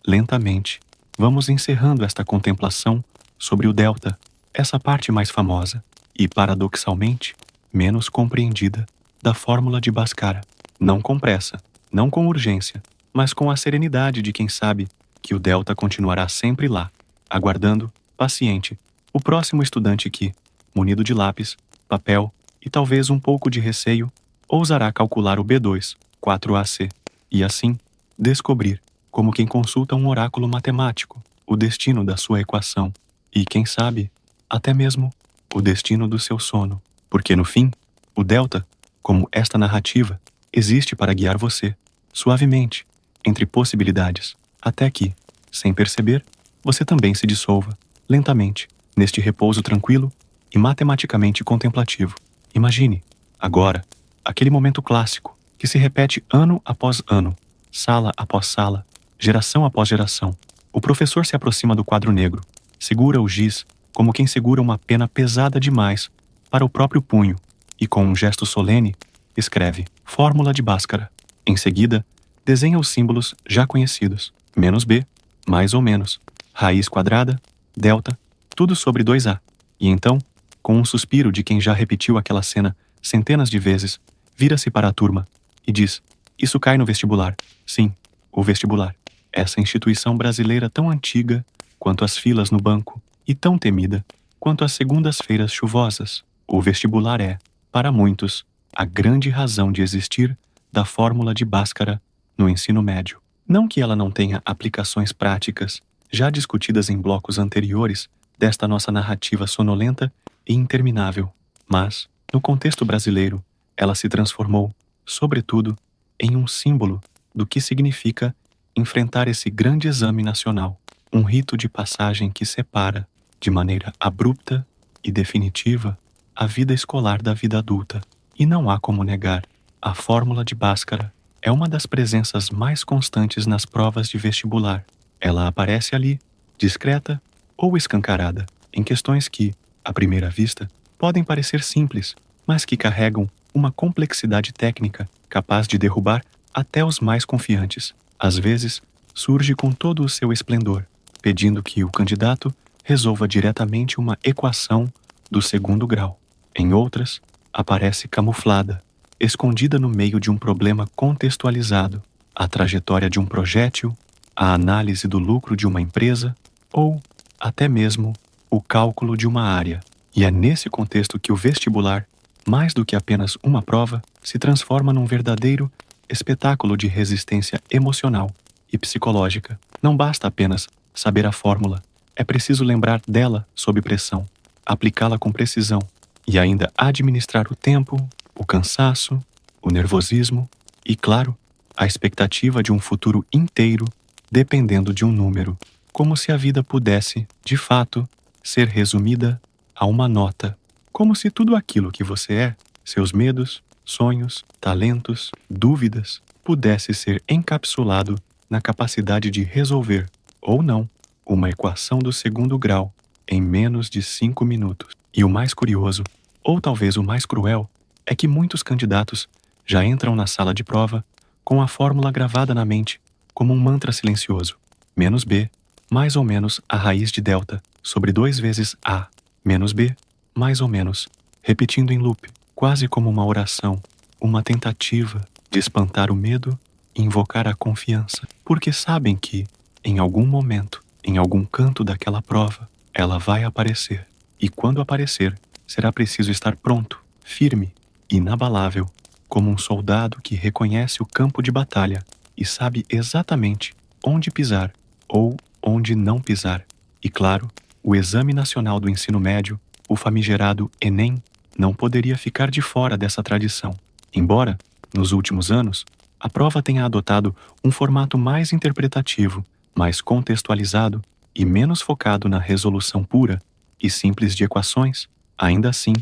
lentamente, vamos encerrando esta contemplação sobre o delta, essa parte mais famosa, e, paradoxalmente, menos compreendida da fórmula de Bhaskara. Não com pressa, não com urgência, mas com a serenidade de quem sabe que o delta continuará sempre lá, aguardando, paciente, o próximo estudante que, munido de lápis, papel e talvez um pouco de receio, ousará calcular o B2, 4AC, e assim descobrir, como quem consulta um oráculo matemático, o destino da sua equação e, quem sabe, até mesmo o destino do seu sono. Porque, no fim, o delta, como esta narrativa, existe para guiar você, suavemente, entre possibilidades, até que, sem perceber, você também se dissolva, lentamente, neste repouso tranquilo e matematicamente contemplativo. Imagine, agora, aquele momento clássico que se repete ano após ano, sala após sala, geração após geração. O professor se aproxima do quadro negro, segura o giz como quem segura uma pena pesada demais para o próprio punho e, com um gesto solene, escreve Fórmula de Bhaskara. Em seguida, desenha os símbolos já conhecidos, menos B, mais ou menos, raiz quadrada, delta, tudo sobre 2A. E então, com um suspiro de quem já repetiu aquela cena centenas de vezes, vira-se para a turma e diz: isso cai no vestibular. Sim, o vestibular. Essa instituição brasileira tão antiga quanto as filas no banco e tão temida quanto as segundas-feiras chuvosas. O vestibular é, para muitos, a grande razão de existir da fórmula de Bhaskara no ensino médio. Não que ela não tenha aplicações práticas, já discutidas em blocos anteriores desta nossa narrativa sonolenta e interminável, mas, no contexto brasileiro, ela se transformou, sobretudo, em um símbolo do que significa enfrentar esse grande exame nacional, um rito de passagem que separa, de maneira abrupta e definitiva, a vida escolar da vida adulta. E não há como negar, a fórmula de Bhaskara é uma das presenças mais constantes nas provas de vestibular. Ela aparece ali, discreta ou escancarada, em questões que, à primeira vista, podem parecer simples, mas que carregam uma complexidade técnica capaz de derrubar até os mais confiantes. Às vezes, surge com todo o seu esplendor, pedindo que o candidato resolva diretamente uma equação do segundo grau. Em outras, aparece camuflada, escondida no meio de um problema contextualizado, a trajetória de um projétil, a análise do lucro de uma empresa ou, até mesmo, o cálculo de uma área. E é nesse contexto que o vestibular, mais do que apenas uma prova, se transforma num verdadeiro espetáculo de resistência emocional e psicológica. Não basta apenas saber a fórmula, é preciso lembrar dela sob pressão, aplicá-la com precisão e ainda administrar o tempo, o cansaço, o nervosismo e, claro, a expectativa de um futuro inteiro dependendo de um número, como se a vida pudesse, de fato, ser resumida a uma nota, como se tudo aquilo que você é, seus medos, sonhos, talentos, dúvidas, pudesse ser encapsulado na capacidade de resolver, ou não, uma equação do segundo grau em menos de 5 minutos. E o mais curioso, ou talvez o mais cruel, é que muitos candidatos já entram na sala de prova com a fórmula gravada na mente como um mantra silencioso. Menos B, mais ou menos a raiz de delta, sobre 2 vezes A, menos B, mais ou menos, repetindo em loop, quase como uma oração, uma tentativa de espantar o medo e invocar a confiança, porque sabem que, em algum momento, em algum canto daquela prova, ela vai aparecer. E quando aparecer, será preciso estar pronto, firme, inabalável, como um soldado que reconhece o campo de batalha e sabe exatamente onde pisar ou onde não pisar. E claro, o Exame Nacional do Ensino Médio, o famigerado Enem, não poderia ficar de fora dessa tradição. Embora, nos últimos anos, a prova tenha adotado um formato mais interpretativo, mais contextualizado e menos focado na resolução pura e simples de equações, ainda assim,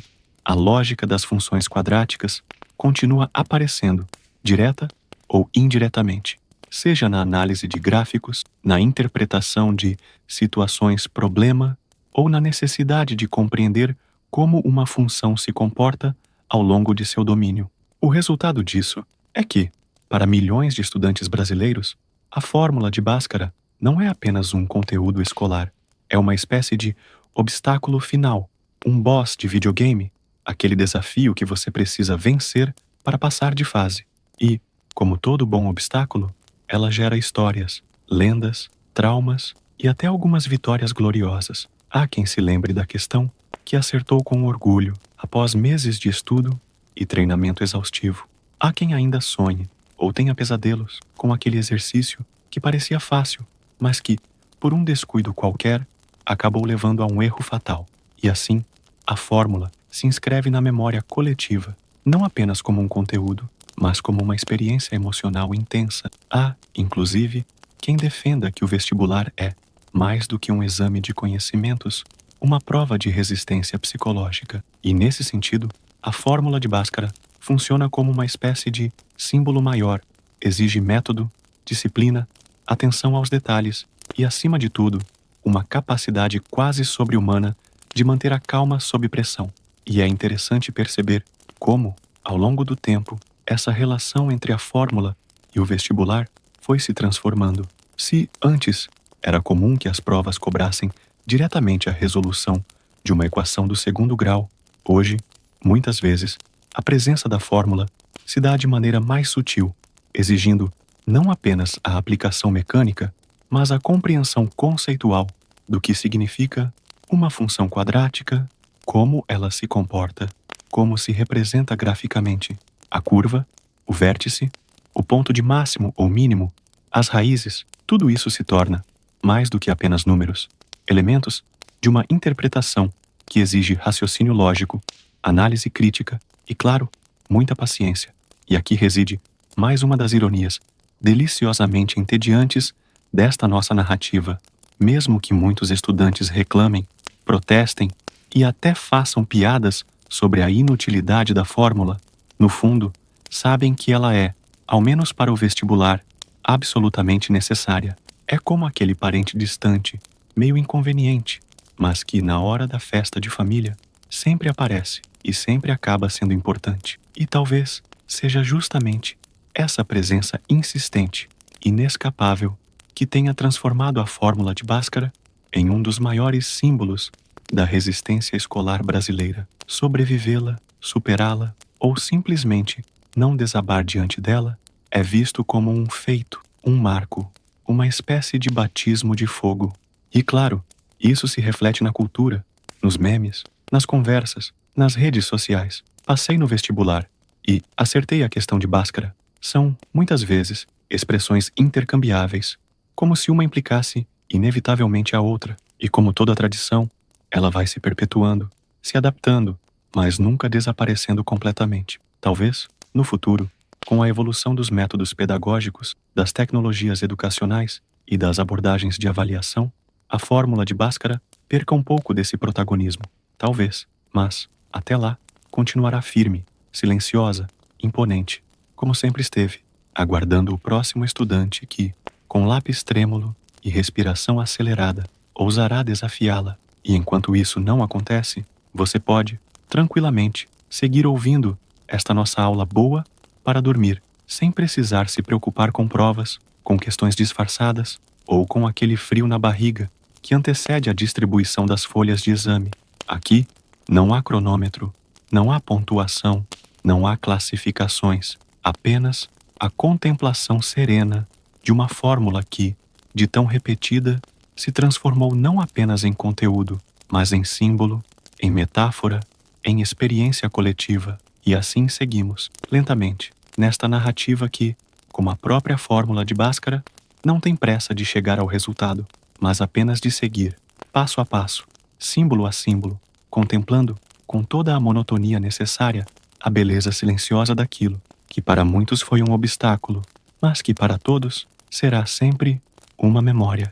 a lógica das funções quadráticas continua aparecendo, direta ou indiretamente, seja na análise de gráficos, na interpretação de situações-problema ou na necessidade de compreender como uma função se comporta ao longo de seu domínio. O resultado disso é que, para milhões de estudantes brasileiros, a fórmula de Bhaskara não é apenas um conteúdo escolar, é uma espécie de obstáculo final um boss de videogame, aquele desafio que você precisa vencer para passar de fase. E, como todo bom obstáculo, ela gera histórias, lendas, traumas e até algumas vitórias gloriosas. Há quem se lembre da questão que acertou com orgulho após meses de estudo e treinamento exaustivo. Há quem ainda sonhe ou tenha pesadelos com aquele exercício que parecia fácil, mas que, por um descuido qualquer, acabou levando a um erro fatal. E assim, a fórmula se inscreve na memória coletiva, não apenas como um conteúdo, mas como uma experiência emocional intensa. Há, inclusive, quem defenda que o vestibular é, mais do que um exame de conhecimentos, uma prova de resistência psicológica. E, nesse sentido, a fórmula de Bhaskara funciona como uma espécie de símbolo maior, exige método, disciplina, atenção aos detalhes e, acima de tudo, uma capacidade quase sobre-humana de manter a calma sob pressão. E é interessante perceber como, ao longo do tempo, essa relação entre a fórmula e o vestibular foi se transformando. Se antes era comum que as provas cobrassem diretamente a resolução de uma equação do segundo grau, hoje, muitas vezes, a presença da fórmula se dá de maneira mais sutil, exigindo não apenas a aplicação mecânica, mas a compreensão conceitual do que significa uma função quadrática, como ela se comporta, como se representa graficamente, a curva, o vértice, o ponto de máximo ou mínimo, as raízes, tudo isso se torna, mais do que apenas números, elementos de uma interpretação que exige raciocínio lógico, análise crítica e, claro, muita paciência. E aqui reside mais uma das ironias deliciosamente entediantes desta nossa narrativa. Mesmo que muitos estudantes reclamem, protestem e até façam piadas sobre a inutilidade da fórmula, no fundo, sabem que ela é, ao menos para o vestibular, absolutamente necessária. É como aquele parente distante, meio inconveniente, mas que na hora da festa de família sempre aparece e sempre acaba sendo importante. E talvez seja justamente essa presença insistente, inescapável, que tenha transformado a fórmula de Bhaskara em um dos maiores símbolos da resistência escolar brasileira. Sobrevivê-la, superá-la ou simplesmente não desabar diante dela é visto como um feito, um marco, uma espécie de batismo de fogo. E claro, isso se reflete na cultura, nos memes, nas conversas, nas redes sociais. Passei no vestibular e acertei a questão de Bhaskara. São, muitas vezes, expressões intercambiáveis, como se uma implicasse inevitavelmente a outra. E como toda tradição, ela vai se perpetuando, se adaptando, mas nunca desaparecendo completamente. Talvez, no futuro, com a evolução dos métodos pedagógicos, das tecnologias educacionais e das abordagens de avaliação, a fórmula de Bhaskara perca um pouco desse protagonismo. Talvez, mas, até lá, continuará firme, silenciosa, imponente, como sempre esteve, aguardando o próximo estudante que, com lápis trêmulo e respiração acelerada, ousará desafiá-la. E enquanto isso não acontece, você pode, tranquilamente, seguir ouvindo esta nossa aula boa para dormir, sem precisar se preocupar com provas, com questões disfarçadas ou com aquele frio na barriga que antecede a distribuição das folhas de exame. Aqui, não há cronômetro, não há pontuação, não há classificações, apenas a contemplação serena de uma fórmula que, de tão repetida, se transformou não apenas em conteúdo, mas em símbolo, em metáfora, em experiência coletiva. E assim seguimos, lentamente, nesta narrativa que, como a própria fórmula de Bhaskara, não tem pressa de chegar ao resultado, mas apenas de seguir, passo a passo, símbolo a símbolo, contemplando, com toda a monotonia necessária, a beleza silenciosa daquilo, que para muitos foi um obstáculo, mas que para todos será sempre uma memória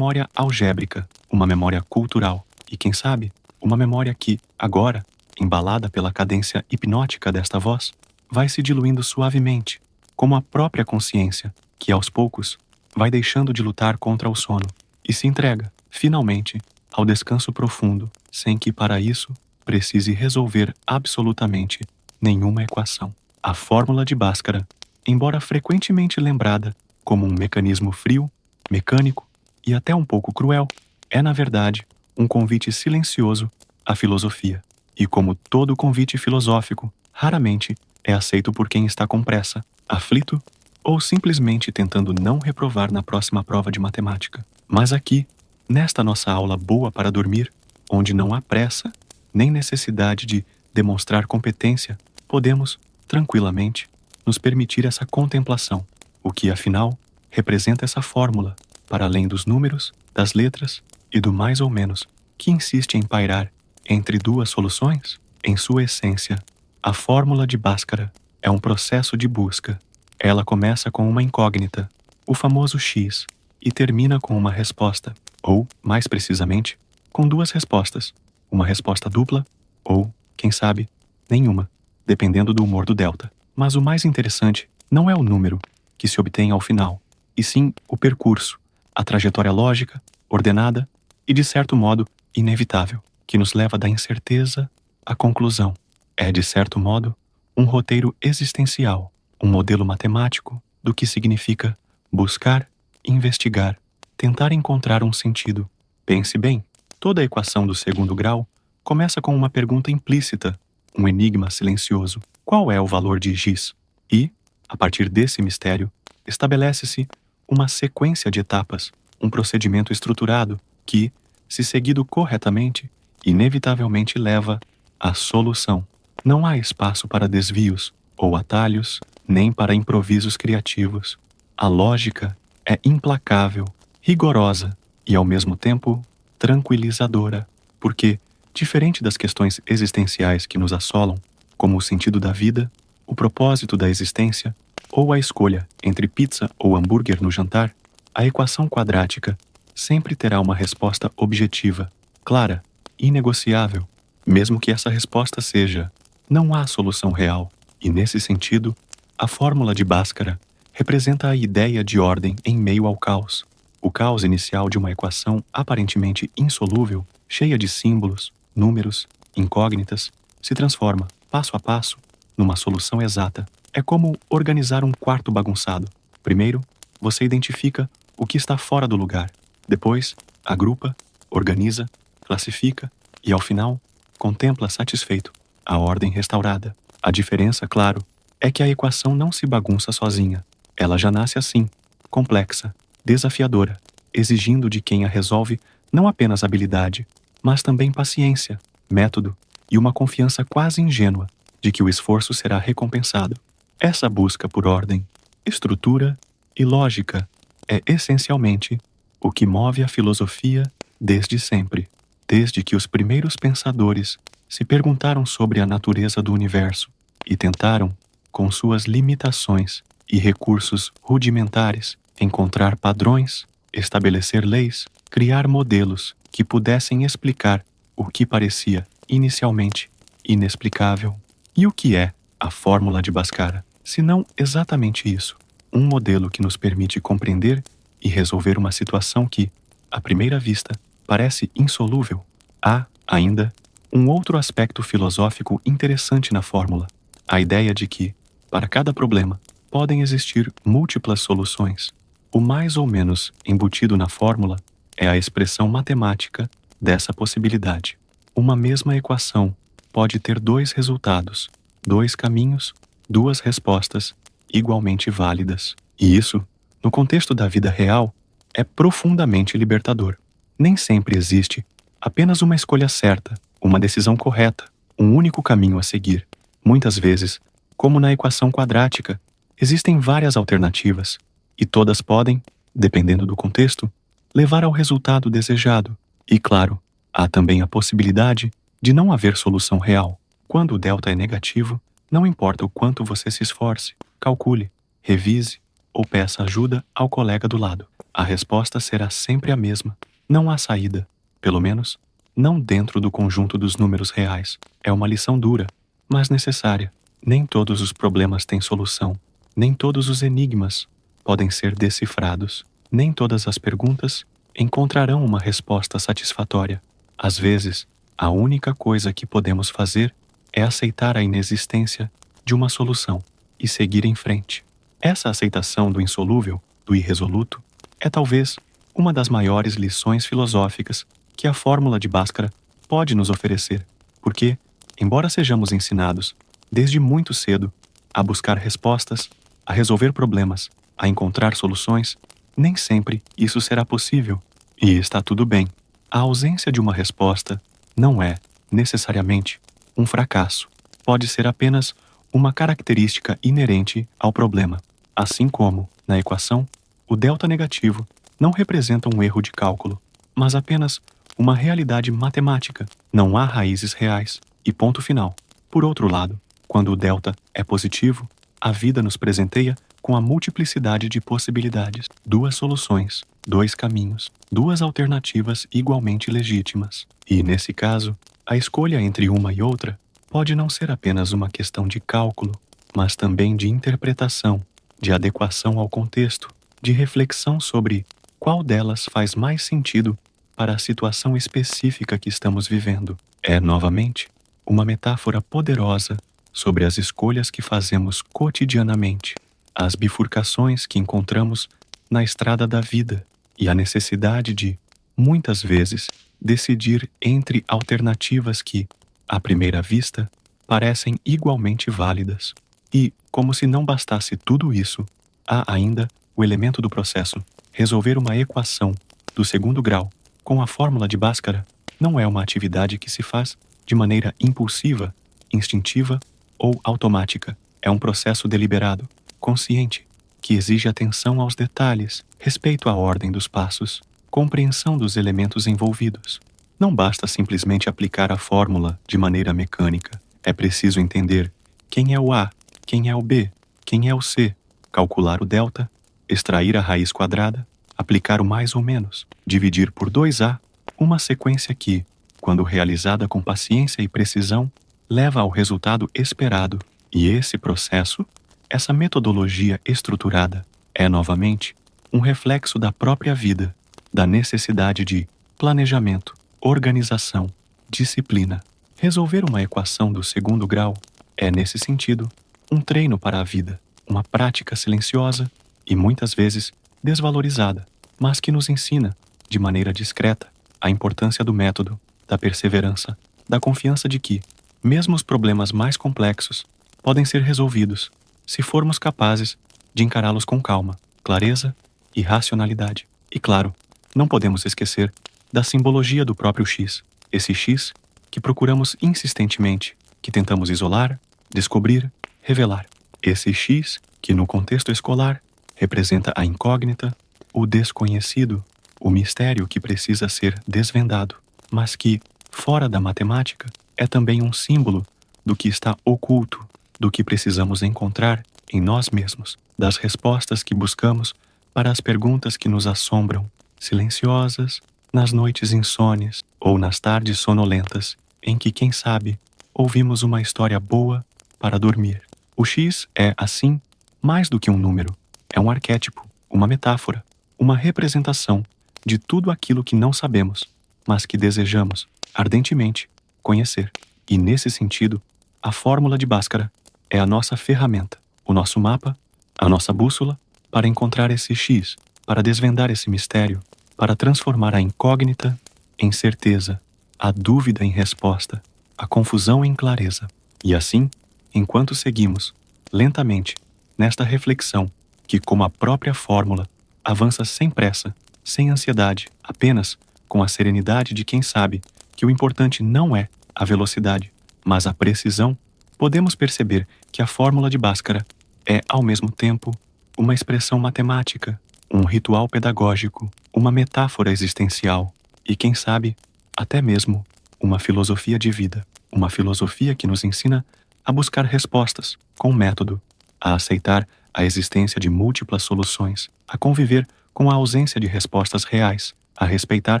algébrica, uma memória cultural e, quem sabe, uma memória que, agora, embalada pela cadência hipnótica desta voz, vai se diluindo suavemente, como a própria consciência, que aos poucos vai deixando de lutar contra o sono e se entrega, finalmente, ao descanso profundo, sem que para isso precise resolver absolutamente nenhuma equação. A fórmula de Bhaskara, embora frequentemente lembrada como um mecanismo frio, mecânico e até um pouco cruel, é na verdade um convite silencioso a filosofia. E como todo convite filosófico, raramente é aceito por quem está com pressa, aflito ou simplesmente tentando não reprovar na próxima prova de matemática. Mas aqui, nesta nossa aula boa para dormir, onde não há pressa, nem necessidade de demonstrar competência, podemos, tranquilamente, nos permitir essa contemplação, o que, afinal, representa essa fórmula, para além dos números, das letras e do mais ou menos, que insiste em pairar entre duas soluções? Em sua essência, a fórmula de Bhaskara é um processo de busca. Ela começa com uma incógnita, o famoso X, e termina com uma resposta, ou, mais precisamente, com duas respostas, uma resposta dupla, ou, quem sabe, nenhuma, dependendo do humor do delta. Mas o mais interessante não é o número que se obtém ao final, e sim o percurso, a trajetória lógica, ordenada e, de certo modo, inevitável, que nos leva da incerteza à conclusão. É, de certo modo, um roteiro existencial, um modelo matemático do que significa buscar, investigar, tentar encontrar um sentido. Pense bem, toda a equação do segundo grau começa com uma pergunta implícita, um enigma silencioso. Qual é o valor de X? E, a partir desse mistério, estabelece-se uma sequência de etapas, um procedimento estruturado que, se seguido corretamente, inevitavelmente leva à solução. Não há espaço para desvios ou atalhos, nem para improvisos criativos. A lógica é implacável, rigorosa e, ao mesmo tempo, tranquilizadora, porque, diferente das questões existenciais que nos assolam, como o sentido da vida, o propósito da existência ou a escolha entre pizza ou hambúrguer no jantar, a equação quadrática sempre terá uma resposta objetiva, clara, inegociável, mesmo que essa resposta seja: não há solução real. E, nesse sentido, a fórmula de Bhaskara representa a ideia de ordem em meio ao caos. O caos inicial de uma equação aparentemente insolúvel, cheia de símbolos, números, incógnitas, se transforma, passo a passo, numa solução exata. É como organizar um quarto bagunçado. Primeiro, você identifica o que está fora do lugar. Depois, agrupa, organiza, classifica e, ao final, contempla satisfeito a ordem restaurada. A diferença, claro, é que a equação não se bagunça sozinha. Ela já nasce assim, complexa, desafiadora, exigindo de quem a resolve não apenas habilidade, mas também paciência, método e uma confiança quase ingênua de que o esforço será recompensado. Essa busca por ordem, estrutura e lógica é essencialmente o que move a filosofia desde sempre, desde que os primeiros pensadores se perguntaram sobre a natureza do universo e tentaram, com suas limitações e recursos rudimentares, encontrar padrões, estabelecer leis, criar modelos que pudessem explicar o que parecia inicialmente inexplicável. E o que é a fórmula de Bhaskara, se não exatamente isso? Um modelo que nos permite compreender e resolver uma situação que, à primeira vista, parece insolúvel. Há, ainda, um outro aspecto filosófico interessante na fórmula: a ideia de que, para cada problema, podem existir múltiplas soluções. O mais ou menos embutido na fórmula é a expressão matemática dessa possibilidade. Uma mesma equação pode ter dois resultados, dois caminhos, duas respostas igualmente válidas. E isso, no contexto da vida real, é profundamente libertador. Nem sempre existe apenas uma escolha certa, uma decisão correta, um único caminho a seguir. Muitas vezes, como na equação quadrática, existem várias alternativas, e todas podem, dependendo do contexto, levar ao resultado desejado. E, claro, há também a possibilidade de não haver solução real. Quando o delta é negativo, não importa o quanto você se esforce, calcule, revise ou peça ajuda ao colega do lado. A resposta será sempre a mesma. Não há saída, pelo menos, não dentro do conjunto dos números reais. É uma lição dura, mas necessária. Nem todos os problemas têm solução. Nem todos os enigmas podem ser decifrados. Nem todas as perguntas encontrarão uma resposta satisfatória. Às vezes, a única coisa que podemos fazer é aceitar a inexistência de uma solução e seguir em frente. Essa aceitação do insolúvel, do irresoluto, é talvez uma das maiores lições filosóficas que a fórmula de Bhaskara pode nos oferecer, porque, embora sejamos ensinados, desde muito cedo, a buscar respostas, a resolver problemas, a encontrar soluções, nem sempre isso será possível. E está tudo bem. A ausência de uma resposta não é, necessariamente, um fracasso. Pode ser apenas uma característica inerente ao problema. Assim como, na equação, o delta negativo não representa um erro de cálculo, mas apenas uma realidade matemática. Não há raízes reais e ponto final. Por outro lado, quando o delta é positivo, a vida nos presenteia com a multiplicidade de possibilidades, duas soluções, dois caminhos, duas alternativas igualmente legítimas. E, nesse caso, a escolha entre uma e outra pode não ser apenas uma questão de cálculo, mas também de interpretação, de adequação ao contexto, de reflexão sobre qual delas faz mais sentido para a situação específica que estamos vivendo. É, novamente, uma metáfora poderosa sobre as escolhas que fazemos cotidianamente, as bifurcações que encontramos na estrada da vida e a necessidade de, muitas vezes, decidir entre alternativas que, à primeira vista, parecem igualmente válidas. E, como se não bastasse tudo isso, há ainda o elemento do processo. Resolver uma equação do segundo grau com a fórmula de Bhaskara não é uma atividade que se faz de maneira impulsiva, instintiva ou automática. É um processo deliberado, consciente, que exige atenção aos detalhes, respeito à ordem dos passos, compreensão dos elementos envolvidos. Não basta simplesmente aplicar a fórmula de maneira mecânica. É preciso entender quem é o A, quem é o B, quem é o C, calcular o delta, extrair a raiz quadrada, aplicar o mais ou menos, dividir por 2A, uma sequência que, quando realizada com paciência e precisão, leva ao resultado esperado. E esse processo, essa metodologia estruturada, é novamente um reflexo da própria vida, da necessidade de planejamento, organização, disciplina. Resolver uma equação do segundo grau é, nesse sentido, um treino para a vida, uma prática silenciosa e muitas vezes desvalorizada, mas que nos ensina, de maneira discreta, a importância do método, da perseverança, da confiança de que, mesmo os problemas mais complexos, podem ser resolvidos se formos capazes de encará-los com calma, clareza e racionalidade. E claro, não podemos esquecer da simbologia do próprio X, esse X que procuramos insistentemente, que tentamos isolar, descobrir, revelar. Esse X que, no contexto escolar, representa a incógnita, o desconhecido, o mistério que precisa ser desvendado, mas que, fora da matemática, é também um símbolo do que está oculto, do que precisamos encontrar em nós mesmos, das respostas que buscamos para as perguntas que nos assombram, silenciosas, nas noites insônias ou nas tardes sonolentas, em que, quem sabe, ouvimos uma história boa para dormir. O X é, assim, mais do que um número. É um arquétipo, uma metáfora, uma representação de tudo aquilo que não sabemos, mas que desejamos, ardentemente, conhecer. E, nesse sentido, a fórmula de Bhaskara é a nossa ferramenta, o nosso mapa, a nossa bússola para encontrar esse X, para desvendar esse mistério, para transformar a incógnita em certeza, a dúvida em resposta, a confusão em clareza. E assim, enquanto seguimos, lentamente, nesta reflexão que, como a própria fórmula, avança sem pressa, sem ansiedade, apenas com a serenidade de quem sabe que o importante não é a velocidade, mas a precisão, podemos perceber que a fórmula de Bhaskara é, ao mesmo tempo, uma expressão matemática, um ritual pedagógico, uma metáfora existencial e, quem sabe, até mesmo uma filosofia de vida, uma filosofia que nos ensina a buscar respostas com método, a aceitar a existência de múltiplas soluções, a conviver com a ausência de respostas reais, a respeitar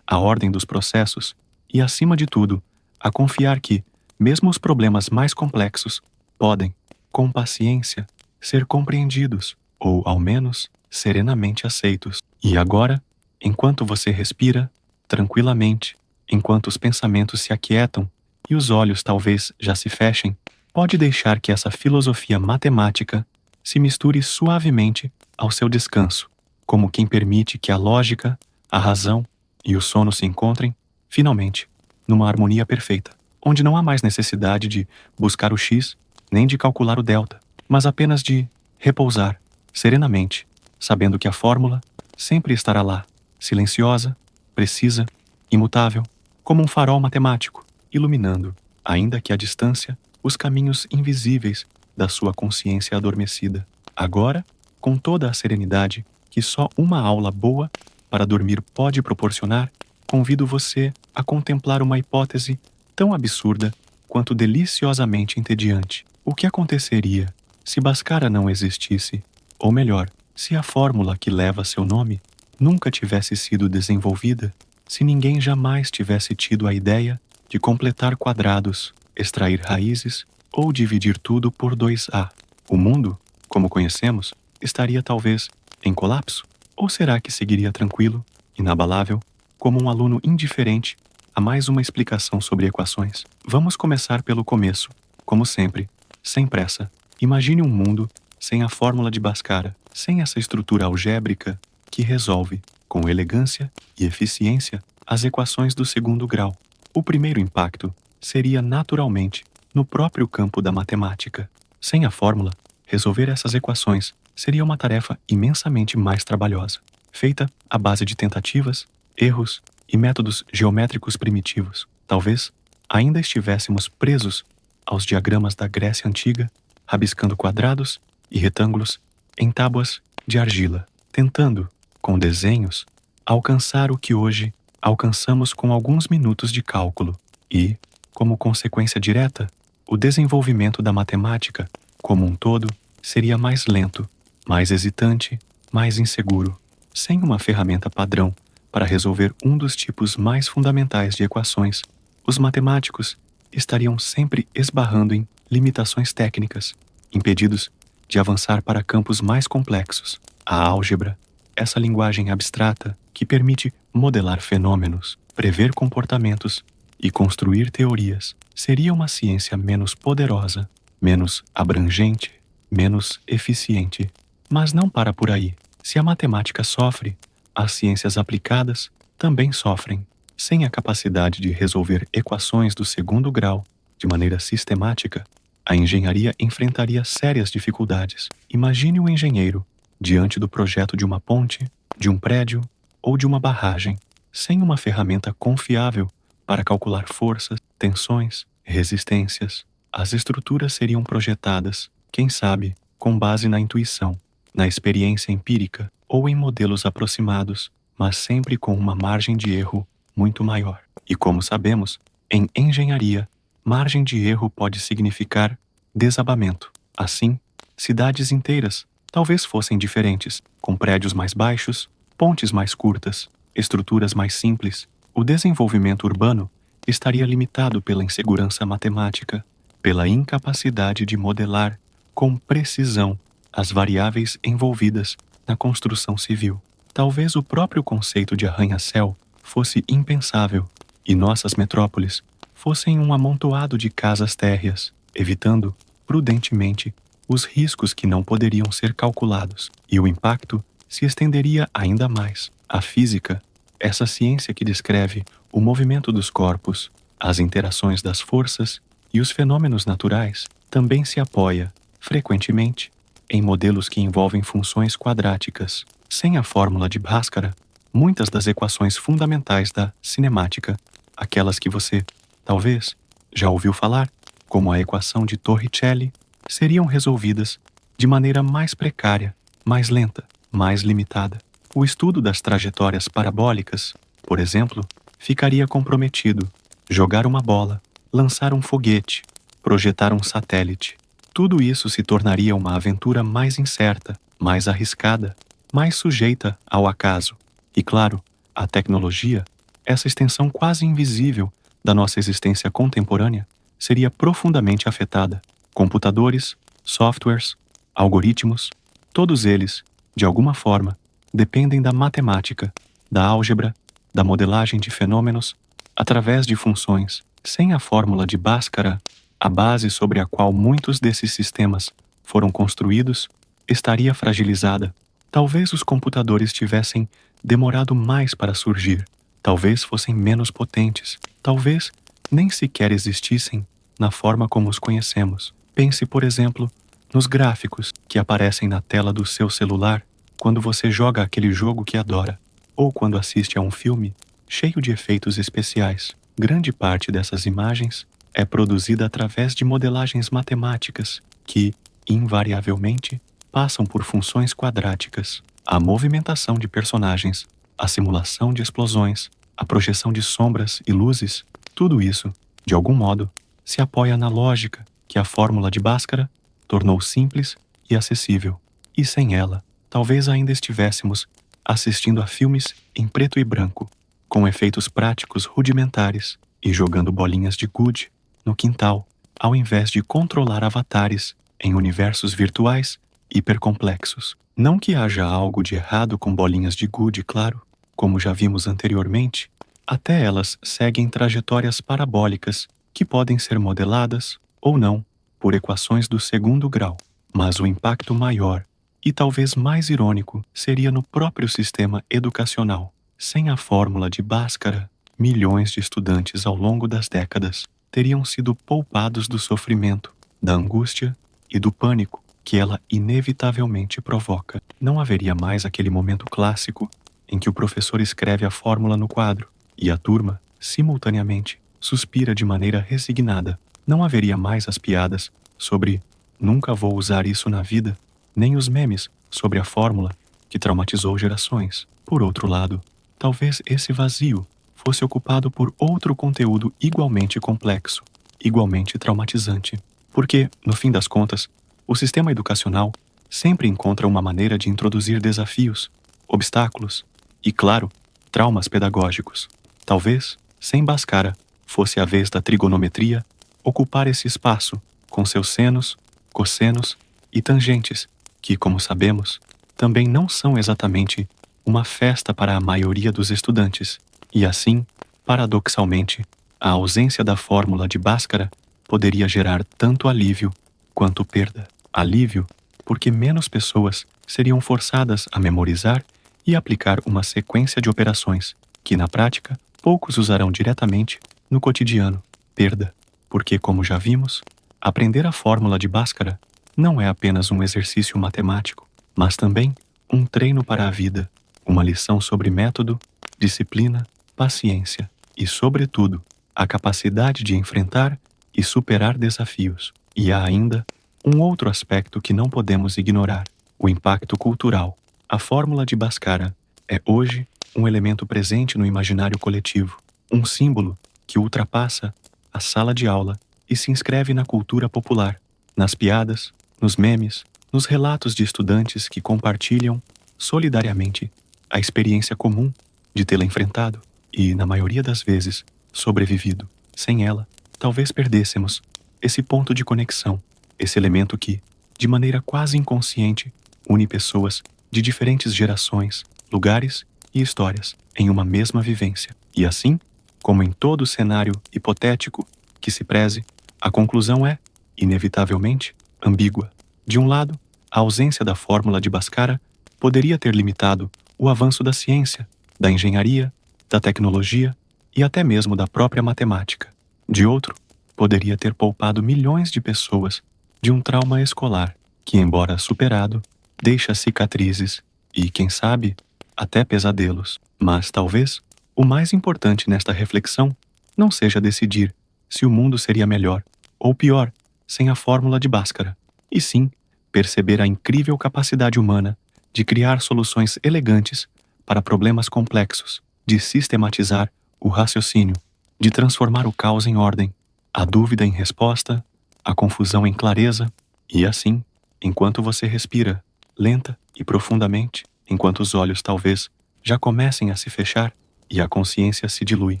a ordem dos processos e, acima de tudo, a confiar que, mesmo os problemas mais complexos, podem, com paciência, ser compreendidos ou, ao menos, serenamente aceitos. E agora, enquanto você respira, tranquilamente, enquanto os pensamentos se aquietam e os olhos talvez já se fechem, pode deixar que essa filosofia matemática se misture suavemente ao seu descanso, como quem permite que a lógica, a razão e o sono se encontrem, finalmente, numa harmonia perfeita, onde não há mais necessidade de buscar o x, nem de calcular o delta, mas apenas de repousar serenamente, sabendo que a fórmula sempre estará lá, silenciosa, precisa, imutável, como um farol matemático, iluminando, ainda que à distância, os caminhos invisíveis da sua consciência adormecida. Agora, com toda a serenidade que só uma aula boa para dormir pode proporcionar, convido você a contemplar uma hipótese tão absurda quanto deliciosamente entediante. O que aconteceria se Bhaskara não existisse? Ou melhor, se a fórmula que leva seu nome nunca tivesse sido desenvolvida? Se ninguém jamais tivesse tido a ideia de completar quadrados, extrair raízes ou dividir tudo por 2a? O mundo, como conhecemos, estaria talvez em colapso? Ou será que seguiria tranquilo, inabalável, como um aluno indiferente a mais uma explicação sobre equações? Vamos começar pelo começo, como sempre, sem pressa. Imagine um mundo sem a fórmula de Bhaskara, sem essa estrutura algébrica que resolve, com elegância e eficiência, as equações do segundo grau. O primeiro impacto seria naturalmente no próprio campo da matemática. Sem a fórmula, resolver essas equações seria uma tarefa imensamente mais trabalhosa, feita à base de tentativas, erros e métodos geométricos primitivos. Talvez ainda estivéssemos presos aos diagramas da Grécia Antiga, rabiscando quadrados e retângulos em tábuas de argila, tentando, com desenhos, alcançar o que hoje alcançamos com alguns minutos de cálculo e, como consequência direta, o desenvolvimento da matemática, como um todo, seria mais lento, mais hesitante, mais inseguro. Sem uma ferramenta padrão para resolver um dos tipos mais fundamentais de equações, os matemáticos estariam sempre esbarrando em limitações técnicas, impedidos de avançar para campos mais complexos. A álgebra, essa linguagem abstrata que permite modelar fenômenos, prever comportamentos e construir teorias, seria uma ciência menos poderosa, menos abrangente, menos eficiente. Mas não para por aí. Se a matemática sofre, as ciências aplicadas também sofrem. Sem a capacidade de resolver equações do segundo grau de maneira sistemática, a engenharia enfrentaria sérias dificuldades. Imagine um engenheiro diante do projeto de uma ponte, de um prédio ou de uma barragem, sem uma ferramenta confiável para calcular forças, tensões, resistências. As estruturas seriam projetadas, quem sabe, com base na intuição, na experiência empírica ou em modelos aproximados, mas sempre com uma margem de erro muito maior. E como sabemos, em engenharia, margem de erro pode significar desabamento. Assim, cidades inteiras talvez fossem diferentes, com prédios mais baixos, pontes mais curtas, estruturas mais simples. O desenvolvimento urbano estaria limitado pela insegurança matemática, pela incapacidade de modelar com precisão as variáveis envolvidas na construção civil. Talvez o próprio conceito de arranha-céu fosse impensável e nossas metrópoles fossem um amontoado de casas térreas, evitando, prudentemente, os riscos que não poderiam ser calculados, e o impacto se estenderia ainda mais. A física, essa ciência que descreve o movimento dos corpos, as interações das forças e os fenômenos naturais, também se apoia, frequentemente, em modelos que envolvem funções quadráticas. Sem a fórmula de Bhaskara, muitas das equações fundamentais da cinemática, aquelas que você, talvez, já ouviu falar, como a equação de Torricelli, seriam resolvidas de maneira mais precária, mais lenta, mais limitada. O estudo das trajetórias parabólicas, por exemplo, ficaria comprometido. Jogar uma bola, lançar um foguete, projetar um satélite. Tudo isso se tornaria uma aventura mais incerta, mais arriscada, mais sujeita ao acaso. E claro, a tecnologia, essa extensão quase invisível da nossa existência contemporânea, seria profundamente afetada. Computadores, softwares, algoritmos, todos eles, de alguma forma, dependem da matemática, da álgebra, da modelagem de fenômenos, através de funções. Sem a fórmula de Bhaskara, a base sobre a qual muitos desses sistemas foram construídos estaria fragilizada. Talvez os computadores tivessem demorado mais para surgir, talvez fossem menos potentes, talvez nem sequer existissem na forma como os conhecemos. Pense, por exemplo, nos gráficos que aparecem na tela do seu celular quando você joga aquele jogo que adora, ou quando assiste a um filme cheio de efeitos especiais. Grande parte dessas imagens é produzida através de modelagens matemáticas que, invariavelmente, passam por funções quadráticas. A movimentação de personagens, a simulação de explosões, a projeção de sombras e luzes, tudo isso, de algum modo, se apoia na lógica que a fórmula de Bhaskara tornou simples e acessível. E sem ela, talvez ainda estivéssemos assistindo a filmes em preto e branco, com efeitos práticos rudimentares e jogando bolinhas de gude no quintal, ao invés de controlar avatares em universos virtuais hipercomplexos. Não que haja algo de errado com bolinhas de gude, claro, como já vimos anteriormente, até elas seguem trajetórias parabólicas que podem ser modeladas, ou não, por equações do segundo grau. Mas o impacto maior, e talvez mais irônico, seria no próprio sistema educacional. Sem a fórmula de Bhaskara, milhões de estudantes ao longo das décadas teriam sido poupados do sofrimento, da angústia e do pânico que ela inevitavelmente provoca. Não haveria mais aquele momento clássico em que o professor escreve a fórmula no quadro e a turma, simultaneamente, suspira de maneira resignada. Não haveria mais as piadas sobre "nunca vou usar isso na vida", nem os memes sobre a fórmula que traumatizou gerações. Por outro lado, talvez esse vazio fosse ocupado por outro conteúdo igualmente complexo, igualmente traumatizante. Porque, no fim das contas, o sistema educacional sempre encontra uma maneira de introduzir desafios, obstáculos e, claro, traumas pedagógicos. Talvez, sem Bhaskara, fosse a vez da trigonometria ocupar esse espaço com seus senos, cossenos e tangentes, que, como sabemos, também não são exatamente uma festa para a maioria dos estudantes. E assim, paradoxalmente, a ausência da fórmula de Bhaskara poderia gerar tanto alívio quanto perda. Alívio, porque menos pessoas seriam forçadas a memorizar e aplicar uma sequência de operações que, na prática, poucos usarão diretamente no cotidiano. Perda, porque, como já vimos, aprender a fórmula de Bhaskara não é apenas um exercício matemático, mas também um treino para a vida, uma lição sobre método, disciplina, paciência e, sobretudo, a capacidade de enfrentar e superar desafios. E há ainda um outro aspecto que não podemos ignorar: o impacto cultural. A fórmula de Bhaskara é hoje um elemento presente no imaginário coletivo, um símbolo que ultrapassa a sala de aula e se inscreve na cultura popular, nas piadas, nos memes, nos relatos de estudantes que compartilham solidariamente a experiência comum de tê-la enfrentado e, na maioria das vezes, sobrevivido. Sem ela, talvez perdêssemos esse ponto de conexão, esse elemento que, de maneira quase inconsciente, une pessoas de diferentes gerações, lugares e histórias em uma mesma vivência. E assim, como em todo cenário hipotético que se preze, a conclusão é, inevitavelmente, ambígua. De um lado, a ausência da fórmula de Bhaskara poderia ter limitado o avanço da ciência, da engenharia, da tecnologia e até mesmo da própria matemática. De outro, poderia ter poupado milhões de pessoas de um trauma escolar que, embora superado, deixa cicatrizes e, quem sabe, até pesadelos. Mas talvez o mais importante nesta reflexão não seja decidir se o mundo seria melhor ou pior sem a fórmula de Bhaskara, e sim perceber a incrível capacidade humana de criar soluções elegantes para problemas complexos, de sistematizar o raciocínio, de transformar o caos em ordem, a dúvida em resposta, a confusão em clareza, e assim, enquanto você respira, lenta e profundamente, enquanto os olhos talvez já comecem a se fechar e a consciência se dilui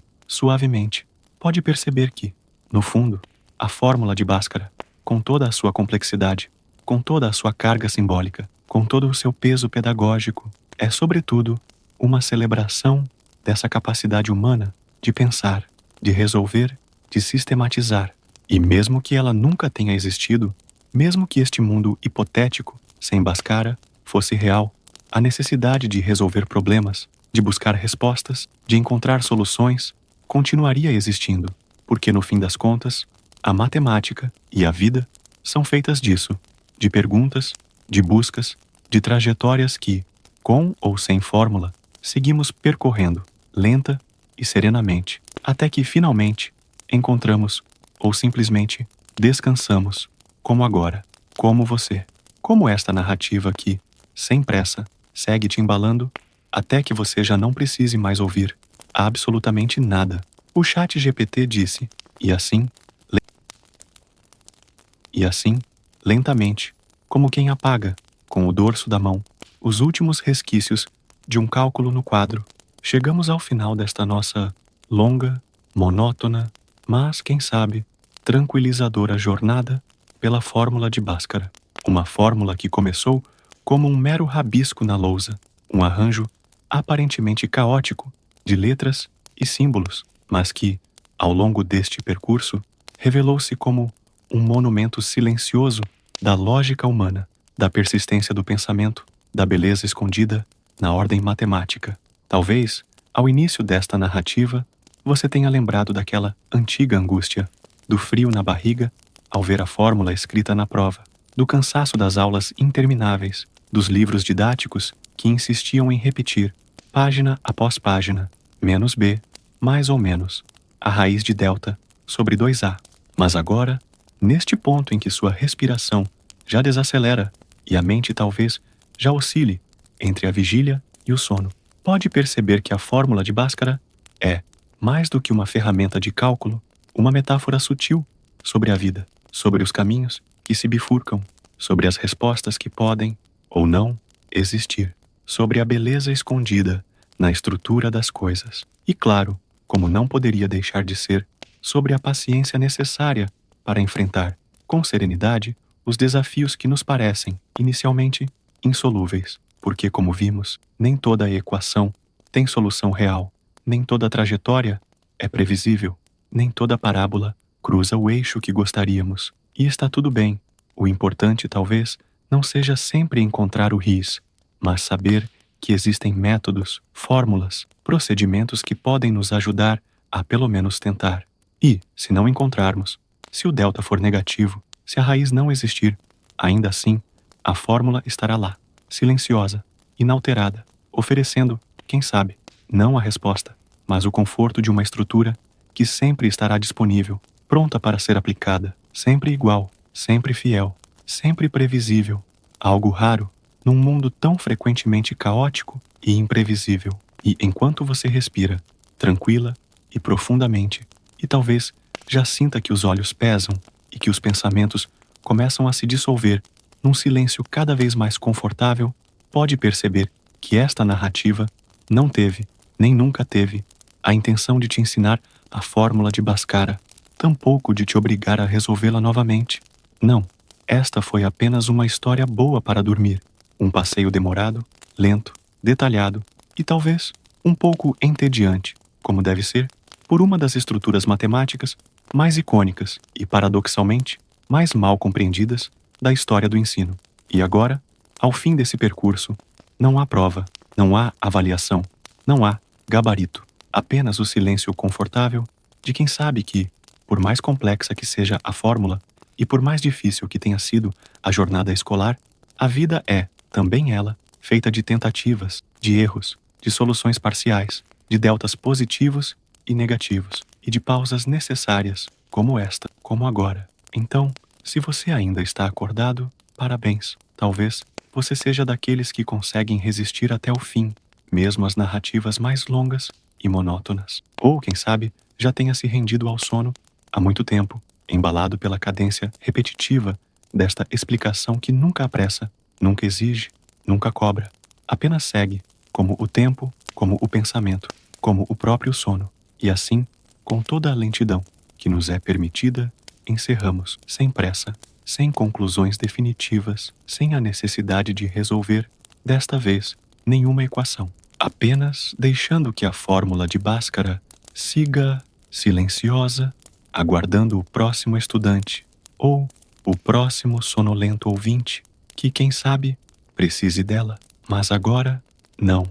suavemente, pode perceber que, no fundo, a fórmula de Bhaskara, com toda a sua complexidade, com toda a sua carga simbólica, com todo o seu peso pedagógico, é, sobretudo, uma celebração dessa capacidade humana de pensar, de resolver, de sistematizar. E mesmo que ela nunca tenha existido, mesmo que este mundo hipotético, sem Bhaskara, fosse real, a necessidade de resolver problemas, de buscar respostas, de encontrar soluções, continuaria existindo, porque no fim das contas, a matemática e a vida são feitas disso, de perguntas, de buscas, de trajetórias que, com ou sem fórmula, seguimos percorrendo, lenta e serenamente, até que finalmente encontramos ou simplesmente descansamos, como agora, como você, como esta narrativa que, sem pressa, segue te embalando até que você já não precise mais ouvir absolutamente nada. O chat GPT disse, e assim, lentamente, como quem apaga, com o dorso da mão, os últimos resquícios de um cálculo no quadro, chegamos ao final desta nossa longa, monótona, mas, quem sabe, tranquilizadora jornada pela fórmula de Bhaskara. Uma fórmula que começou como um mero rabisco na lousa, um arranjo aparentemente caótico de letras e símbolos, mas que, ao longo deste percurso, revelou-se como um monumento silencioso da lógica humana, da persistência do pensamento, da beleza escondida na ordem matemática. Talvez, ao início desta narrativa, você tenha lembrado daquela antiga angústia, do frio na barriga ao ver a fórmula escrita na prova, do cansaço das aulas intermináveis, dos livros didáticos que insistiam em repetir, página após página, menos b, mais ou menos, a raiz de delta sobre 2a. Mas agora, neste ponto em que sua respiração já desacelera e a mente talvez já oscile entre a vigília e o sono, pode perceber que a fórmula de Bhaskara é, mais do que uma ferramenta de cálculo, uma metáfora sutil sobre a vida, sobre os caminhos que se bifurcam, sobre as respostas que podem, ou não, existir, sobre a beleza escondida na estrutura das coisas. E claro, como não poderia deixar de ser, sobre a paciência necessária para enfrentar, com serenidade, os desafios que nos parecem, inicialmente, insolúveis, porque, como vimos, nem toda a equação tem solução real, nem toda a trajetória é previsível, nem toda parábola cruza o eixo que gostaríamos. E está tudo bem. O importante, talvez, não seja sempre encontrar o RIS, mas saber que existem métodos, fórmulas, procedimentos que podem nos ajudar a pelo menos tentar. E, se não encontrarmos, se o delta for negativo, se a raiz não existir, ainda assim, a fórmula estará lá, silenciosa, inalterada, oferecendo, quem sabe, não a resposta, mas o conforto de uma estrutura que sempre estará disponível, pronta para ser aplicada, sempre igual, sempre fiel, sempre previsível, algo raro num mundo tão frequentemente caótico e imprevisível. E enquanto você respira, tranquila e profundamente, e talvez já sinta que os olhos pesam e que os pensamentos começam a se dissolver num silêncio cada vez mais confortável, pode perceber que esta narrativa não teve, nem nunca teve, a intenção de te ensinar a fórmula de Bhaskara, tampouco de te obrigar a resolvê-la novamente. Não, esta foi apenas uma história boa para dormir, um passeio demorado, lento, detalhado e talvez um pouco entediante, como deve ser, por uma das estruturas matemáticas mais icônicas e, paradoxalmente, mais mal compreendidas da história do ensino. E agora, ao fim desse percurso, não há prova, não há avaliação, não há gabarito, apenas o silêncio confortável de quem sabe que, por mais complexa que seja a fórmula e por mais difícil que tenha sido a jornada escolar, a vida é, também ela, feita de tentativas, de erros, de soluções parciais, de deltas positivos e negativos, e de pausas necessárias, como esta, como agora. Então, se você ainda está acordado, parabéns. Talvez você seja daqueles que conseguem resistir até o fim, mesmo as narrativas mais longas e monótonas. Ou, quem sabe, já tenha se rendido ao sono há muito tempo, embalado pela cadência repetitiva desta explicação que nunca apressa, nunca exige, nunca cobra, apenas segue, como o tempo, como o pensamento, como o próprio sono. E assim, com toda a lentidão que nos é permitida, encerramos, sem pressa, sem conclusões definitivas, sem a necessidade de resolver, desta vez, nenhuma equação, apenas deixando que a fórmula de Bhaskara siga silenciosa, aguardando o próximo estudante ou o próximo sonolento ouvinte que, quem sabe, precise dela, mas agora, não.